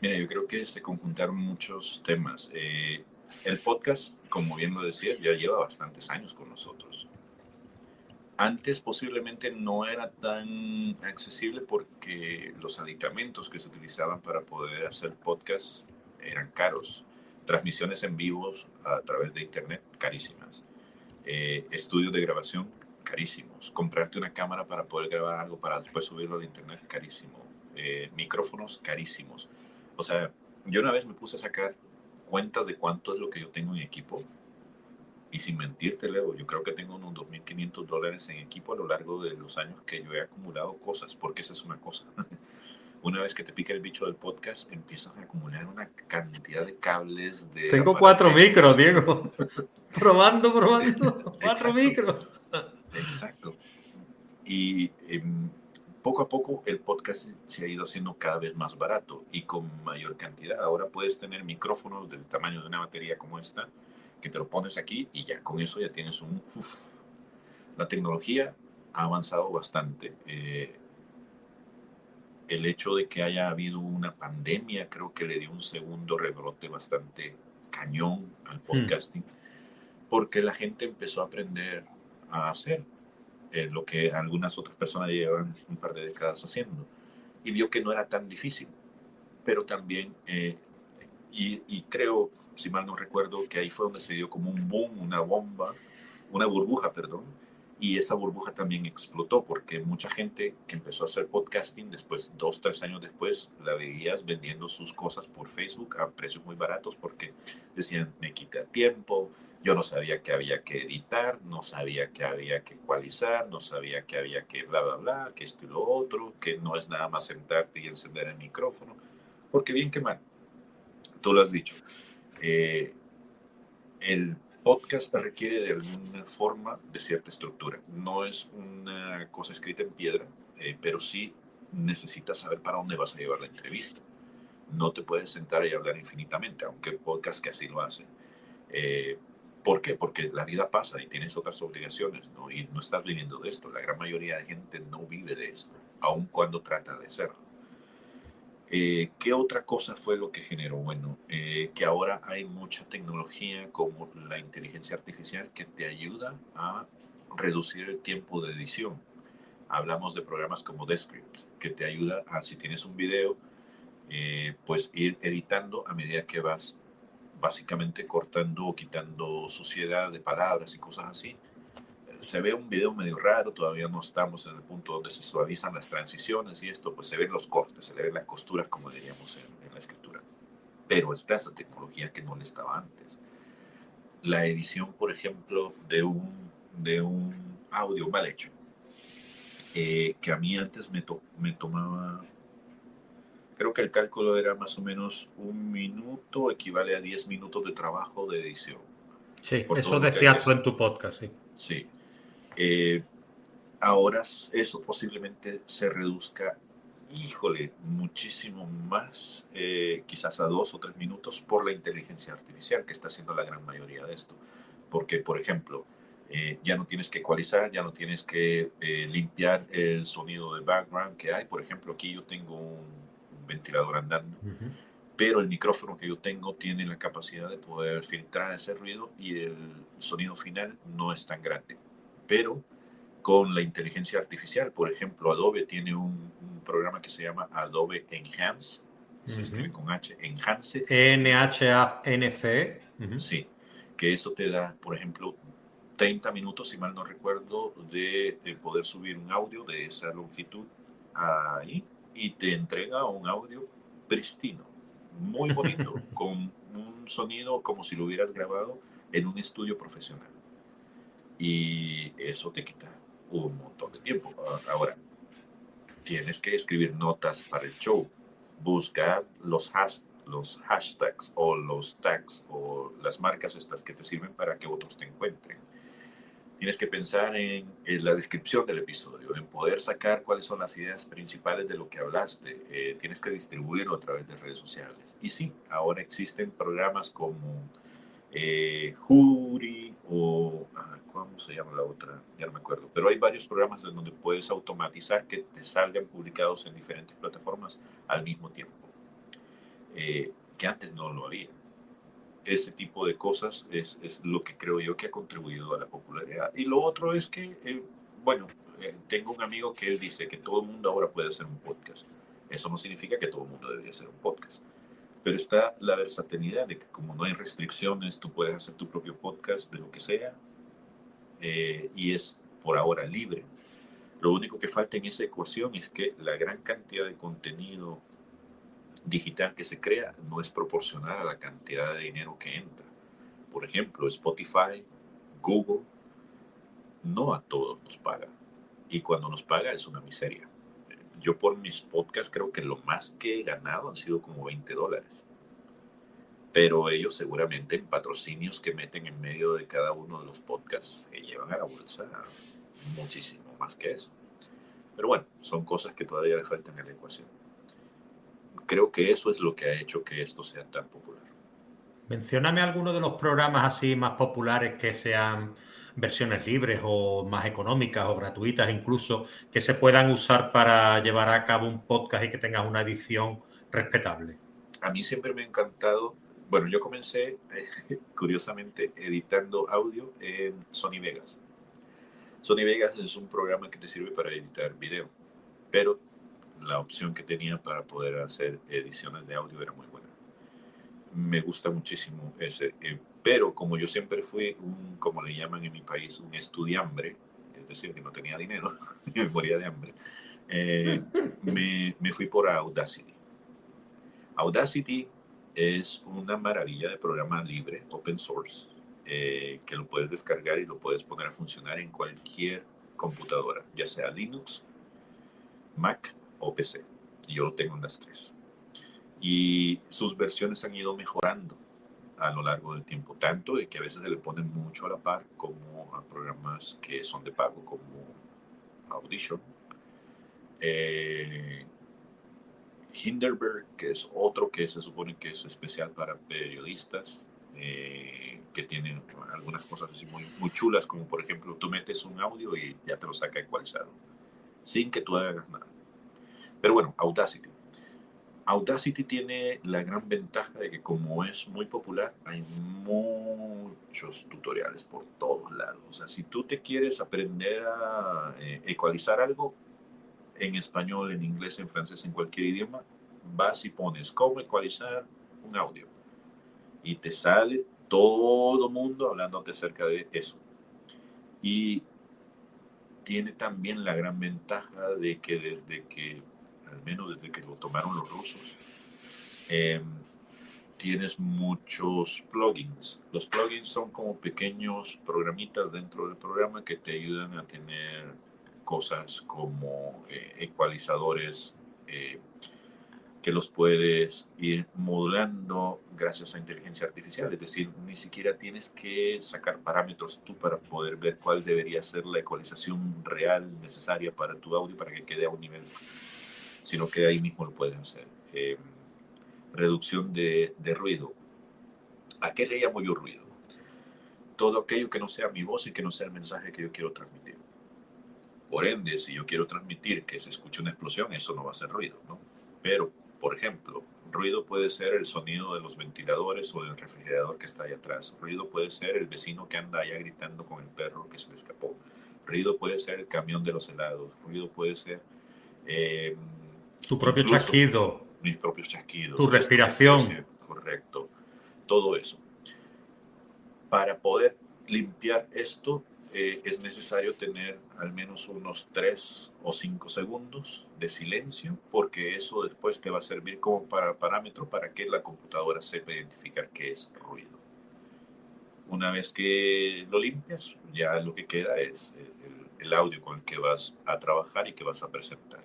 Mira, yo creo que se conjuntaron muchos temas. El podcast, como bien lo decías, ya lleva bastantes años con nosotros. Antes posiblemente no era tan accesible porque los aditamentos que se utilizaban para poder hacer podcast eran caros. Transmisiones en vivos a través de internet, carísimas. Estudios de grabación, carísimos. Comprarte una cámara para poder grabar algo para después subirlo al internet, carísimo. Micrófonos, carísimos. O sea, yo una vez me puse a sacar cuentas de cuánto es lo que yo tengo en equipo. Y sin mentirte, Leo, yo creo que tengo unos $2,500 en equipo a lo largo de los años que yo he acumulado cosas, porque esa es una cosa. Una vez que te pica el bicho del podcast, empiezas a acumular una cantidad de cables. Tengo 4 micros, Diego. probando. 4 micros. Exacto. Y poco a poco el podcast se ha ido haciendo cada vez más barato y con mayor cantidad. Ahora puedes tener micrófonos del tamaño de una batería como esta, que te lo pones aquí y ya con eso ya tienes un... La tecnología ha avanzado bastante. El hecho de que haya habido una pandemia creo que le dio un segundo rebrote bastante cañón al podcasting, porque la gente empezó a aprender a hacer lo que algunas otras personas llevan un par de décadas haciendo y vio que no era tan difícil, pero también, y creo, si mal no recuerdo, que ahí fue donde se dio como un boom, una burbuja, perdón, y esa burbuja también explotó porque mucha gente que empezó a hacer podcasting después, 2, 3 años después, la veías vendiendo sus cosas por Facebook a precios muy baratos porque decían, me quita tiempo, yo no sabía que había que editar, no sabía que había que ecualizar, no sabía que había que bla, bla, bla, que esto y lo otro, que no es nada más sentarte y encender el micrófono, porque bien que mal, tú lo has dicho, el podcast requiere de alguna forma de cierta estructura. No es una cosa escrita en piedra, pero sí necesitas saber para dónde vas a llevar la entrevista. No te puedes sentar y hablar infinitamente, aunque hay podcasts que así lo hacen. ¿Por qué? Porque la vida pasa y tienes otras obligaciones, ¿no? Y no estás viviendo de esto. La gran mayoría de gente no vive de esto, aun cuando trata de serlo. ¿Qué otra cosa fue lo que generó? Bueno, que ahora hay mucha tecnología como la inteligencia artificial que te ayuda a reducir el tiempo de edición. Hablamos de programas como Descript, que te ayuda a, si tienes un video, pues ir editando a medida que vas básicamente cortando o quitando suciedad de palabras y cosas así. Se ve un video medio raro, todavía no estamos en el punto donde se suavizan las transiciones y esto, pues se ven los cortes, se ven las costuras, como diríamos en la escritura. Pero está esa tecnología que no le estaba antes. La edición, por ejemplo, de un audio mal hecho, que a mí antes me tomaba, creo que el cálculo era más o menos 1 minuto, equivale a 10 minutos de trabajo de edición. Sí, eso decías tú en tu podcast, sí. Sí. Ahora eso posiblemente se reduzca, híjole, muchísimo más, quizás a 2 o 3 minutos por la inteligencia artificial que está haciendo la gran mayoría de esto. Porque, por ejemplo, ya no tienes que ecualizar, ya no tienes que limpiar el sonido de background que hay. Por ejemplo, aquí yo tengo un ventilador andando, pero el micrófono que yo tengo tiene la capacidad de poder filtrar ese ruido y el sonido final no es tan grande. Pero con la inteligencia artificial, por ejemplo, Adobe tiene un programa que se llama Adobe Enhance, se escribe con H, Enhance. Enhance. Sí, que eso te da, por ejemplo, 30 minutos, si mal no recuerdo, de poder subir un audio de esa longitud ahí y te entrega un audio pristino, muy bonito, con un sonido como si lo hubieras grabado en un estudio profesional. Y eso te quita un montón de tiempo. Ahora, tienes que escribir notas para el show. Busca los hashtags o los tags o las marcas estas que te sirven para que otros te encuentren. Tienes que pensar en la descripción del episodio, en poder sacar cuáles son las ideas principales de lo que hablaste. Tienes que distribuirlo a través de redes sociales. Y sí, ahora existen programas como Jury o ¿cómo se llama la otra? Ya no me acuerdo. Pero hay varios programas en donde puedes automatizar que te salgan publicados en diferentes plataformas al mismo tiempo, que antes no lo había. Ese tipo de cosas es lo que creo yo que ha contribuido a la popularidad. Y lo otro es que, tengo un amigo que él dice que todo el mundo ahora puede hacer un podcast. Eso no significa que todo el mundo debería hacer un podcast. Pero está la versatilidad de que como no hay restricciones, tú puedes hacer tu propio podcast de lo que sea, y es por ahora libre. Lo único que falta en esa ecuación es que la gran cantidad de contenido digital que se crea no es proporcional a la cantidad de dinero que entra. Por ejemplo, Spotify, Google, no a todos nos paga. Y cuando nos paga es una miseria. Yo por mis podcasts creo que lo más que he ganado han sido como $20. Pero ellos seguramente en patrocinios que meten en medio de cada uno de los podcasts se llevan a la bolsa muchísimo más que eso. Pero bueno, son cosas que todavía le faltan en la ecuación. Creo que eso es lo que ha hecho que esto sea tan popular. Mencióname algunos de los programas así más populares que sean versiones libres o más económicas o gratuitas incluso, que se puedan usar para llevar a cabo un podcast y que tengas una edición respetable. A mí siempre me ha encantado, bueno, yo comencé curiosamente editando audio en Sony Vegas. Sony Vegas es un programa que te sirve para editar video, pero la opción que tenía para poder hacer ediciones de audio era muy buena. Me gusta muchísimo ese, pero como yo siempre fui como le llaman en mi país, un estudiambre, es decir, que no tenía dinero, me moría de hambre, me fui por Audacity. Audacity es una maravilla de programa libre, open source, que lo puedes descargar y lo puedes poner a funcionar en cualquier computadora, ya sea Linux, Mac o PC. Yo lo tengo en las tres. Y sus versiones han ido mejorando a lo largo del tiempo, tanto de que a veces se le ponen mucho a la par como a programas que son de pago, como Audition. Hindenburg, que es otro que se supone que es especial para periodistas, que tienen algunas cosas así muy, muy chulas, como por ejemplo, tú metes un audio y ya te lo saca ecualizado, sin que tú hagas nada. Pero bueno, Audacity. Audacity tiene la gran ventaja de que como es muy popular, hay muchos tutoriales por todos lados. O sea, si tú te quieres aprender a ecualizar algo, en español, en inglés, en francés, en cualquier idioma, vas y pones cómo ecualizar un audio. Y te sale todo el mundo hablándote acerca de eso. Y tiene también la gran ventaja de que al menos desde que lo tomaron los rusos, tienes muchos plugins. Los plugins son como pequeños programitas dentro del programa que te ayudan a tener cosas como ecualizadores, que los puedes ir modulando gracias a inteligencia artificial. Es decir, ni siquiera tienes que sacar parámetros tú para poder ver cuál debería ser la ecualización real necesaria para tu audio para que quede a un nivel, sino que ahí mismo lo puedes hacer. Reducción de ruido. ¿A qué le llamo yo ruido? Todo aquello que no sea mi voz y que no sea el mensaje que yo quiero transmitir. Por ende, si yo quiero transmitir que se escuche una explosión, eso no va a ser ruido, ¿no? Pero, por ejemplo, Ruido puede ser el sonido de los ventiladores o del refrigerador que está ahí atrás. Ruido puede ser el vecino que anda allá gritando con el perro que se le escapó. Ruido puede ser el camión de los helados. Ruido puede ser tu propio incluso chasquido, mis propios tu chasquidos. Esto que estoy respiración. haciendo, correcto. Todo eso. Para poder limpiar esto, es necesario tener al menos unos 3 o 5 segundos de silencio, porque eso después te va a servir como parámetro para que la computadora sepa identificar qué es ruido. Una vez que lo limpias, ya lo que queda es el audio con el que vas a trabajar y que vas a presentar.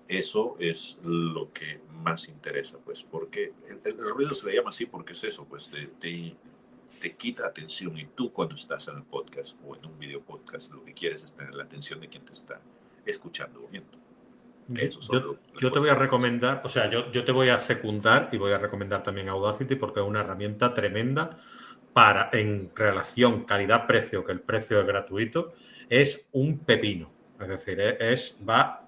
Eso es lo que más interesa, pues, porque el ruido se le llama así porque es eso, pues, te quita atención, y tú cuando estás en el podcast o en un video podcast lo que quieres es tener la atención de quien te está escuchando o viendo. Eso Yo te voy a recomendar, o sea, yo te voy a secundar y voy a recomendar también Audacity porque es una herramienta tremenda para, en relación calidad-precio, que el precio es gratuito, es un pepino. Es decir, va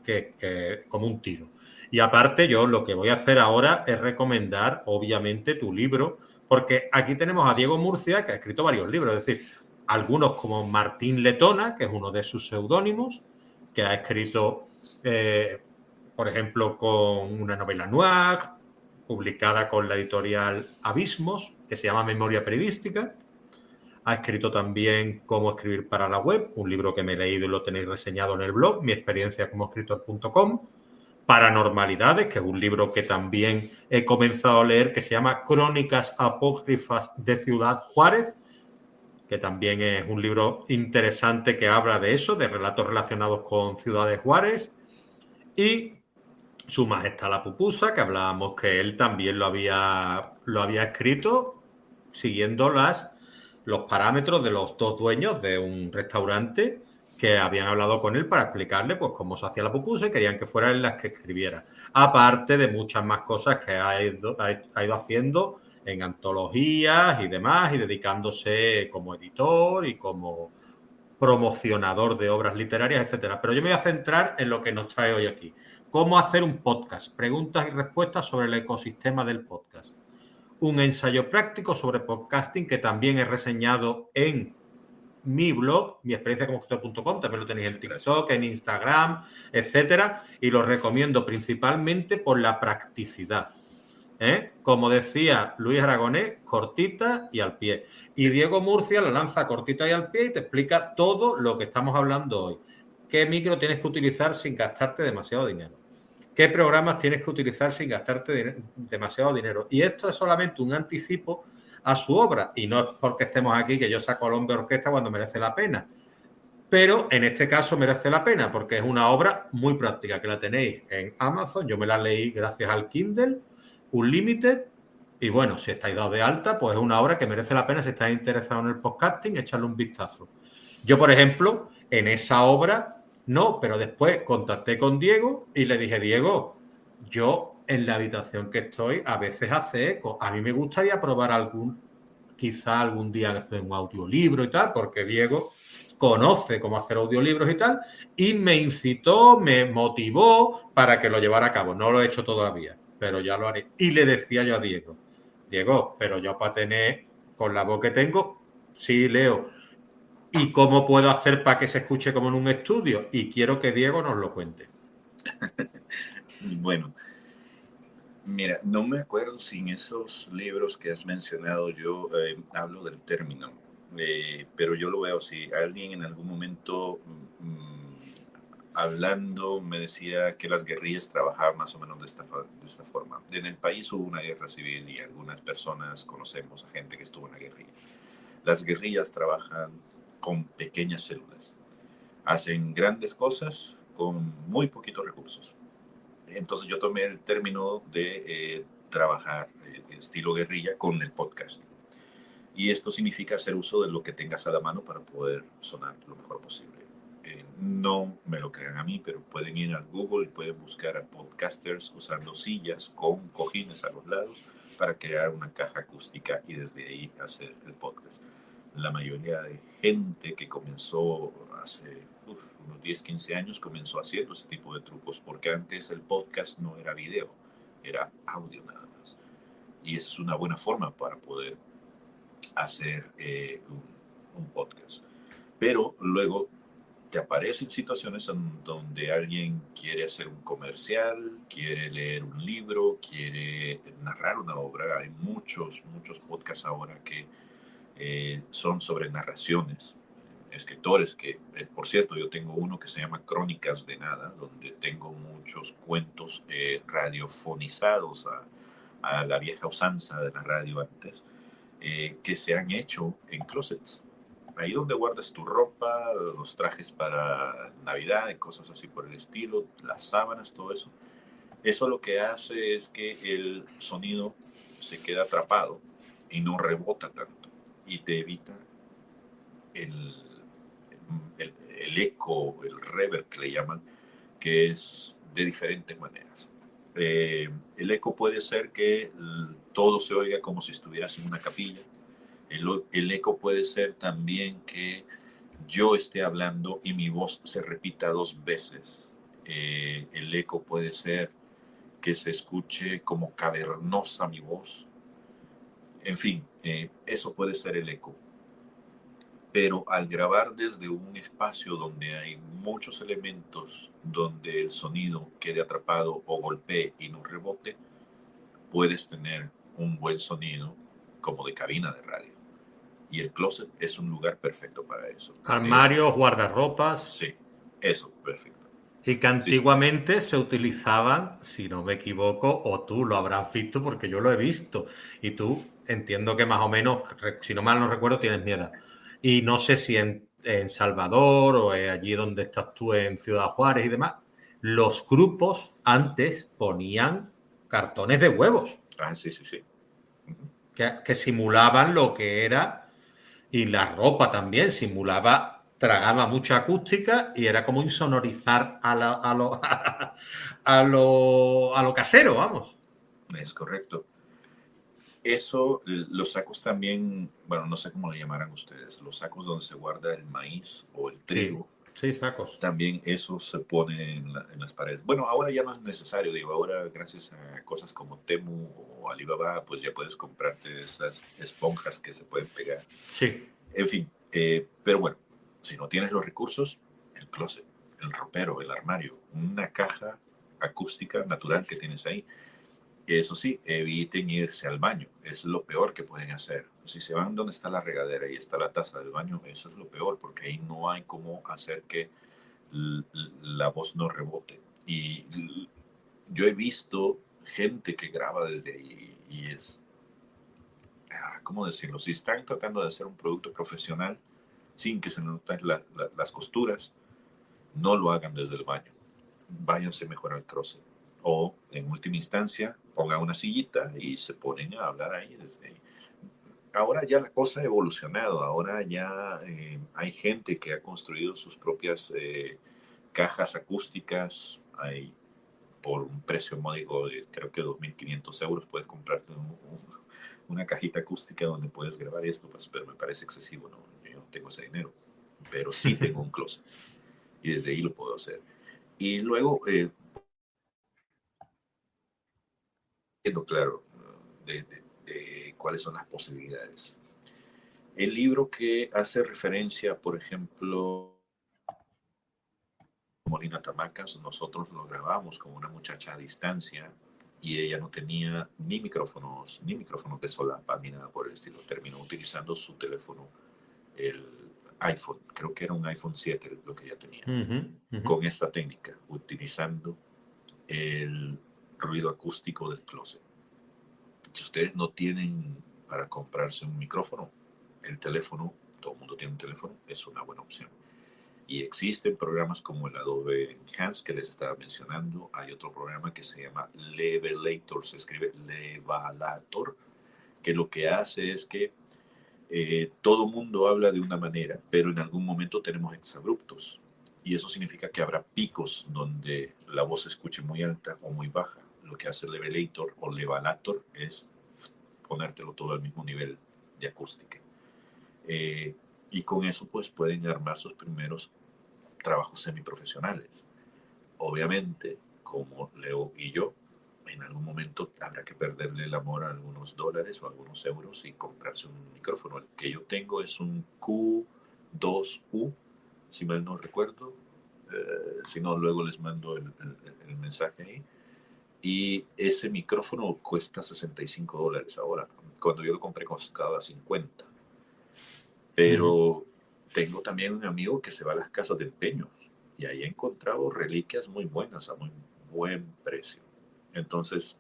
como un tiro. Y aparte, yo lo que voy a hacer ahora es recomendar, obviamente, tu libro, porque aquí tenemos a Diego Murcia, que ha escrito varios libros, es decir, algunos como Martín Letona, que es uno de sus seudónimos, que ha escrito, por ejemplo, con una novela noir, publicada con la editorial Abismos, que se llama Memoria Periodística. Ha escrito también Cómo escribir para la web, un libro que me he leído y lo tenéis reseñado en el blog, mi experiencia como escritor.com. Paranormalidades, que es un libro que también he comenzado a leer, que se llama Crónicas apócrifas de Ciudad Juárez, que también es un libro interesante que habla de eso, de relatos relacionados con Ciudad de Juárez. Y Su Majestad la Pupusa, que hablábamos que él también lo había escrito siguiendo los parámetros de los dos dueños de un restaurante que habían hablado con él para explicarle pues cómo se hacía la pupusa y querían que fueran las que escribiera. Aparte de muchas más cosas que ha ido haciendo en antologías y demás, y dedicándose como editor y como promocionador de obras literarias, etcétera. Pero yo me voy a centrar en lo que nos trae hoy aquí. ¿Cómo hacer un podcast? Preguntas y respuestas sobre el ecosistema del podcast. Un ensayo práctico sobre podcasting que también he reseñado en mi blog, mi experiencia como escritor.com, también lo tenéis en TikTok, en Instagram, etcétera, y lo recomiendo principalmente por la practicidad. Como decía Luis Aragonés, cortita y al pie. Y Diego Murcia la lanza cortita y al pie y te explica todo lo que estamos hablando hoy. ¿Qué micro tienes que utilizar sin gastarte demasiado dinero? ¿Qué programas tienes que utilizar sin gastarte demasiado dinero? Y esto es solamente un anticipo a su obra. Y no es porque estemos aquí que yo saco al hombre orquesta cuando merece la pena. Pero en este caso merece la pena porque es una obra muy práctica que la tenéis en Amazon. Yo me la leí gracias al Kindle Unlimited. Y bueno, si estáis dados de alta, pues es una obra que merece la pena si estáis interesados en el podcasting, echarle un vistazo. Yo, por ejemplo, en esa obra no, pero después contacté con Diego y le dije, Diego, yo en la habitación que estoy a veces hace eco. A mí me gustaría probar quizá algún día hacer un audiolibro y tal, porque Diego conoce cómo hacer audiolibros y tal, y me incitó, me motivó para que lo llevara a cabo. No lo he hecho todavía, pero ya lo haré. Y le decía yo a Diego, pero yo para tener, con la voz que tengo, sí leo. ¿Y cómo puedo hacer para que se escuche como en un estudio? Y quiero que Diego nos lo cuente. Bueno, mira, no me acuerdo si en esos libros que has mencionado yo hablo del término, pero yo lo veo así. Alguien en algún momento hablando me decía que las guerrillas trabajaban más o menos de esta forma. En el país hubo una guerra civil y algunas personas conocemos a gente que estuvo en la guerrilla. Las guerrillas trabajan con pequeñas células. Hacen grandes cosas con muy poquitos recursos. Entonces yo tomé el término de trabajar estilo guerrilla con el podcast. Y esto significa hacer uso de lo que tengas a la mano para poder sonar lo mejor posible. No me lo crean a mí, pero pueden ir al Google y pueden buscar a podcasters usando sillas con cojines a los lados para crear una caja acústica y desde ahí hacer el podcast. La mayoría de gente que comenzó hace unos 10, 15 años comenzó haciendo ese tipo de trucos, porque antes el podcast no era video. era audio nada más. Y es una buena forma para poder hacer un podcast. Pero luego te aparecen situaciones en donde alguien quiere hacer un comercial, quiere leer un libro, quiere narrar una obra. Hay muchos podcasts ahora que son sobre narraciones, escritores que, por cierto, yo tengo uno que se llama Crónicas de Nada, donde tengo muchos cuentos radiofonizados a la vieja usanza de la radio antes, que se han hecho en closets. Ahí donde guardas tu ropa, los trajes para Navidad y cosas así por el estilo, las sábanas, todo eso. Eso lo que hace es que el sonido se queda atrapado y no rebota tanto y te evita el, el eco, el reverb que le llaman, que es de diferentes maneras. El eco puede ser que todo se oiga como si estuvieras en una capilla. El eco puede ser también que yo esté hablando y mi voz se repita 2 veces. El eco puede ser que se escuche como cavernosa mi voz. En fin, eso puede ser el eco. Pero al grabar desde un espacio donde hay muchos elementos, donde el sonido quede atrapado o golpee y no rebote, puedes tener un buen sonido como de cabina de radio. Y el closet es un lugar perfecto para eso. Armarios, guardarropas. Sí, eso, perfecto. Y que Sí, sí. antiguamente se utilizaban, si no me equivoco, o tú lo habrás visto porque yo lo he visto. Y tú entiendo que más o menos, si no mal no recuerdo, tienes miedo. Y no sé si en Salvador o allí donde estás tú en Ciudad Juárez y demás, los grupos antes ponían cartones de huevos Ah, sí, sí, sí. que simulaban lo que era, y la ropa también simulaba, tragaba mucha acústica y era como insonorizar a lo casero, vamos. Es correcto. Eso, los sacos también, bueno, no sé cómo le llamarán ustedes, los sacos donde se guarda el maíz o el Sí, trigo, sí, sacos. también eso se pone en las paredes. Bueno, ahora ya no es necesario, digo, ahora gracias a cosas como Temu o Alibaba, pues ya puedes comprarte esas esponjas que se pueden pegar. Sí. En fin, pero bueno, si no tienes los recursos, el closet, el ropero, el armario, una caja acústica natural que tienes ahí. Eso sí, eviten irse al baño. Es lo peor que pueden hacer. Si se van donde está la regadera y está la taza del baño, eso es lo peor, porque ahí no hay cómo hacer que la voz no rebote. Y yo he visto gente que graba desde ahí y es, ¿cómo decirlo? Si están tratando de hacer un producto profesional sin que se noten las costuras, no lo hagan desde el baño. Váyanse mejor al closet. O, en última instancia, pongan una sillita y se ponen a hablar ahí desde ahí. Ahora ya la cosa ha evolucionado. Ahora ya hay gente que ha construido sus propias cajas acústicas. Hay, por un precio módico de creo que 2.500 euros puedes comprarte una cajita acústica donde puedes grabar esto, pues, pero me parece excesivo. ¿No? Yo no tengo ese dinero. Pero sí tengo un closet. Y desde ahí lo puedo hacer. Y luego, viendo claro de cuáles son las posibilidades. El libro que hace referencia, por ejemplo, Molina Tamacas, nosotros lo grabamos con una muchacha a distancia y ella no tenía ni micrófonos de solapa, ni nada por el estilo. Terminó utilizando su teléfono, el iPhone, creo que era un iPhone 7 lo que ella tenía, con esta técnica, utilizando el ruido acústico del closet. Si ustedes no tienen para comprarse un micrófono, el teléfono, todo el mundo tiene un teléfono, es una buena opción. Y existen programas como el Adobe Enhance que les estaba mencionando. Hay otro programa que se llama Levelator, se escribe Levelator, que lo que hace es que todo mundo habla de una manera, pero en algún momento tenemos exabruptos. Y eso significa que habrá picos donde la voz se escuche muy alta o muy baja. Lo que hace Levelator o Levelator es ponértelo todo al mismo nivel de acústica. Y con eso pues pueden armar sus primeros trabajos semiprofesionales. Obviamente, como Leo y yo, en algún momento habrá que perderle el amor a algunos dólares o algunos euros y comprarse un micrófono. El que yo tengo es un Q2U, si mal no recuerdo. Si no, luego les mando el mensaje ahí. Y ese micrófono cuesta $65 ahora. Cuando yo lo compré costaba 50. Pero tengo también un amigo que se va a las casas de empeño y ahí ha encontrado reliquias muy buenas a muy buen precio. Entonces,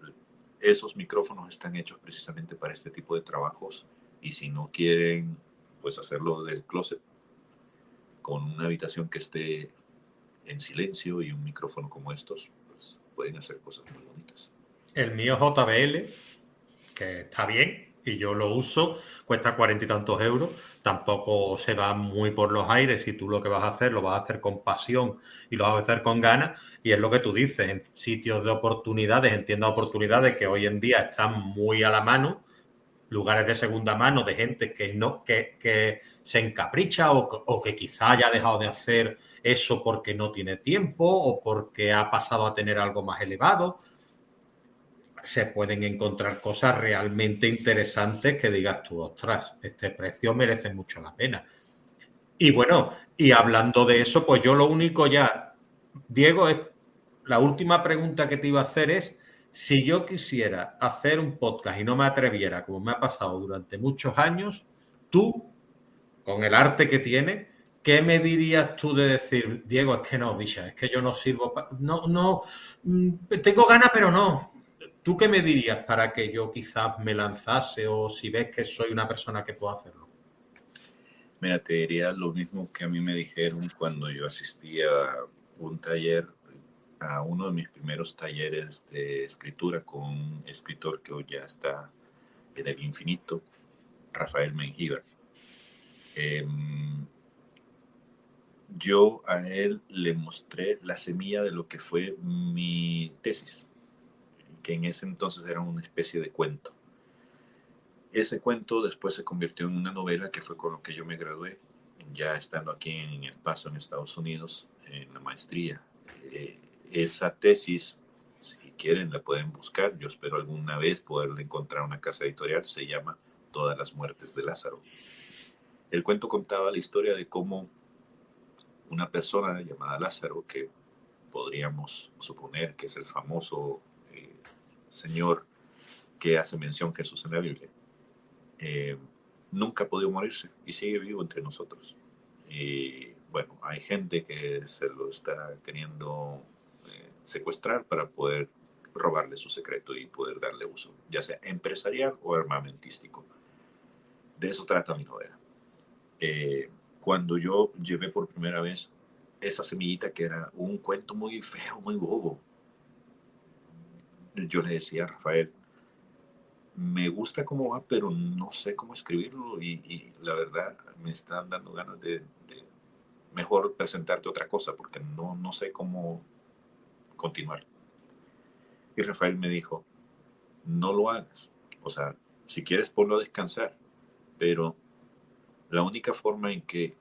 esos micrófonos están hechos precisamente para este tipo de trabajos y si no quieren, pues hacerlo del closet con una habitación que esté en silencio y un micrófono como estos, pues pueden hacer cosas muy bonitas. El mío JBL, que está bien y yo lo uso, cuesta 40 y tantos euros, tampoco se va muy por los aires y tú lo que vas a hacer lo vas a hacer con pasión y lo vas a hacer con ganas y es lo que tú dices, en sitios de oportunidades, en tiendas de oportunidades que hoy en día están muy a la mano, lugares de segunda mano de gente que se encapricha o que quizá haya dejado de hacer eso porque no tiene tiempo o porque ha pasado a tener algo más elevado. Se pueden encontrar cosas realmente interesantes que digas tú, ostras, este precio merece mucho la pena. Y bueno, y hablando de eso, pues yo lo único ya, Diego, es la última pregunta que te iba a hacer es, si yo quisiera hacer un podcast y no me atreviera, como me ha pasado durante muchos años, tú, con el arte que tienes, ¿qué me dirías tú de decir, Diego, es que no, bicha, es que yo no sirvo para... No, tengo ganas, pero no. ¿Tú qué me dirías para que yo quizás me lanzase o si ves que soy una persona que puedo hacerlo? Mira, te diría lo mismo que a mí me dijeron cuando yo asistí a un taller, a uno de mis primeros talleres de escritura con un escritor que hoy ya está en el infinito, Rafael Mengíbar. Yo a él le mostré la semilla de lo que fue mi tesis, que en ese entonces era una especie de cuento. Ese cuento después se convirtió en una novela que fue con lo que yo me gradué, ya estando aquí en El Paso, en Estados Unidos, en la maestría. Esa tesis, si quieren, la pueden buscar. Yo espero alguna vez poderla encontrar en una casa editorial. Se llama Todas las muertes de Lázaro. El cuento contaba la historia de cómo una persona llamada Lázaro, que podríamos suponer que es el famoso señor que hace mención Jesús en la Biblia, nunca ha podido morirse y sigue vivo entre nosotros. Y bueno, hay gente que se lo está queriendo secuestrar para poder robarle su secreto y poder darle uso, ya sea empresarial o armamentístico. De eso trata mi novela. Cuando yo llevé por primera vez esa semillita que era un cuento muy feo, muy bobo, yo le decía a Rafael, me gusta cómo va, pero no sé cómo escribirlo y la verdad me están dando ganas de mejor presentarte otra cosa porque no sé cómo continuar. Y Rafael me dijo, no lo hagas. O sea, si quieres ponlo a descansar, pero la única forma en que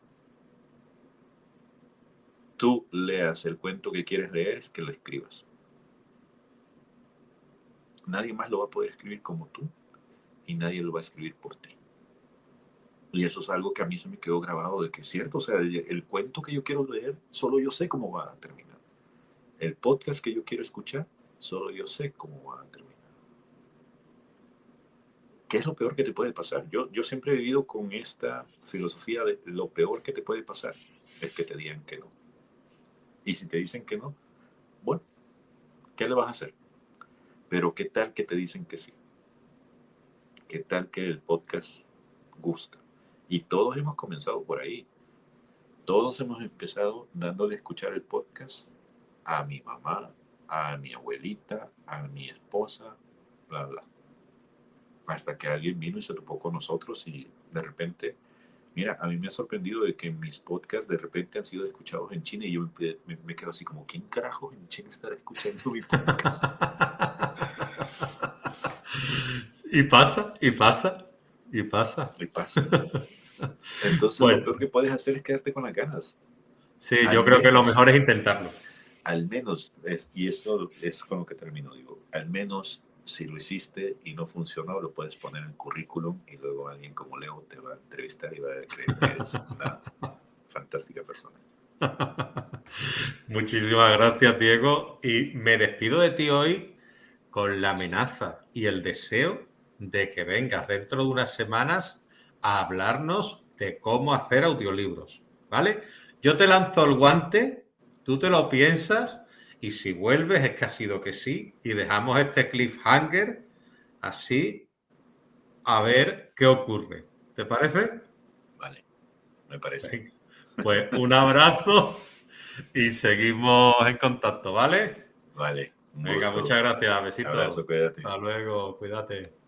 tú leas el cuento que quieres leer es que lo escribas. Nadie más lo va a poder escribir como tú y nadie lo va a escribir por ti. Y eso es algo que a mí se me quedó grabado de que es cierto, o sea, el cuento que yo quiero leer, solo yo sé cómo va a terminar. El podcast que yo quiero escuchar, solo yo sé cómo va a terminar. ¿Qué es lo peor que te puede pasar? Yo siempre he vivido con esta filosofía de lo peor que te puede pasar es que te digan que no. Y si te dicen que no, bueno, ¿qué le vas a hacer? Pero ¿qué tal que te dicen que sí? ¿Qué tal que el podcast gusta? Y todos hemos comenzado por ahí. Todos hemos empezado dándole a escuchar el podcast a mi mamá, a mi abuelita, a mi esposa, bla, bla. Hasta que alguien vino y se topó con nosotros y de repente, mira, a mí me ha sorprendido de que mis podcasts de repente han sido escuchados en China y yo me quedo así como, ¿quién carajo en China estará escuchando mi podcast? Y pasa, y pasa, y pasa. Y pasa. Entonces Bueno, lo peor que puedes hacer es quedarte con las ganas. sí, Al yo creo que lo menos, mejor es intentarlo. al menos, y esto es con lo que termino, digo, al menos si lo hiciste y no funcionó, lo puedes poner en el currículum y luego alguien como Leo te va a entrevistar y va a creer que eres una fantástica persona. Muchísimas gracias, Diego. Y me despido de ti hoy con la amenaza y el deseo de que vengas dentro de unas semanas a hablarnos de cómo hacer audiolibros, ¿vale? Yo te lanzo el guante, tú te lo piensas y si vuelves es que ha sido que sí y dejamos este cliffhanger así a ver qué ocurre. ¿Te parece? Vale, me parece. Venga, pues un abrazo y seguimos en contacto, ¿vale? Vale, un Venga, gusto. muchas gracias. Besitos. Abrazo, cuídate. Hasta luego. Cuídate.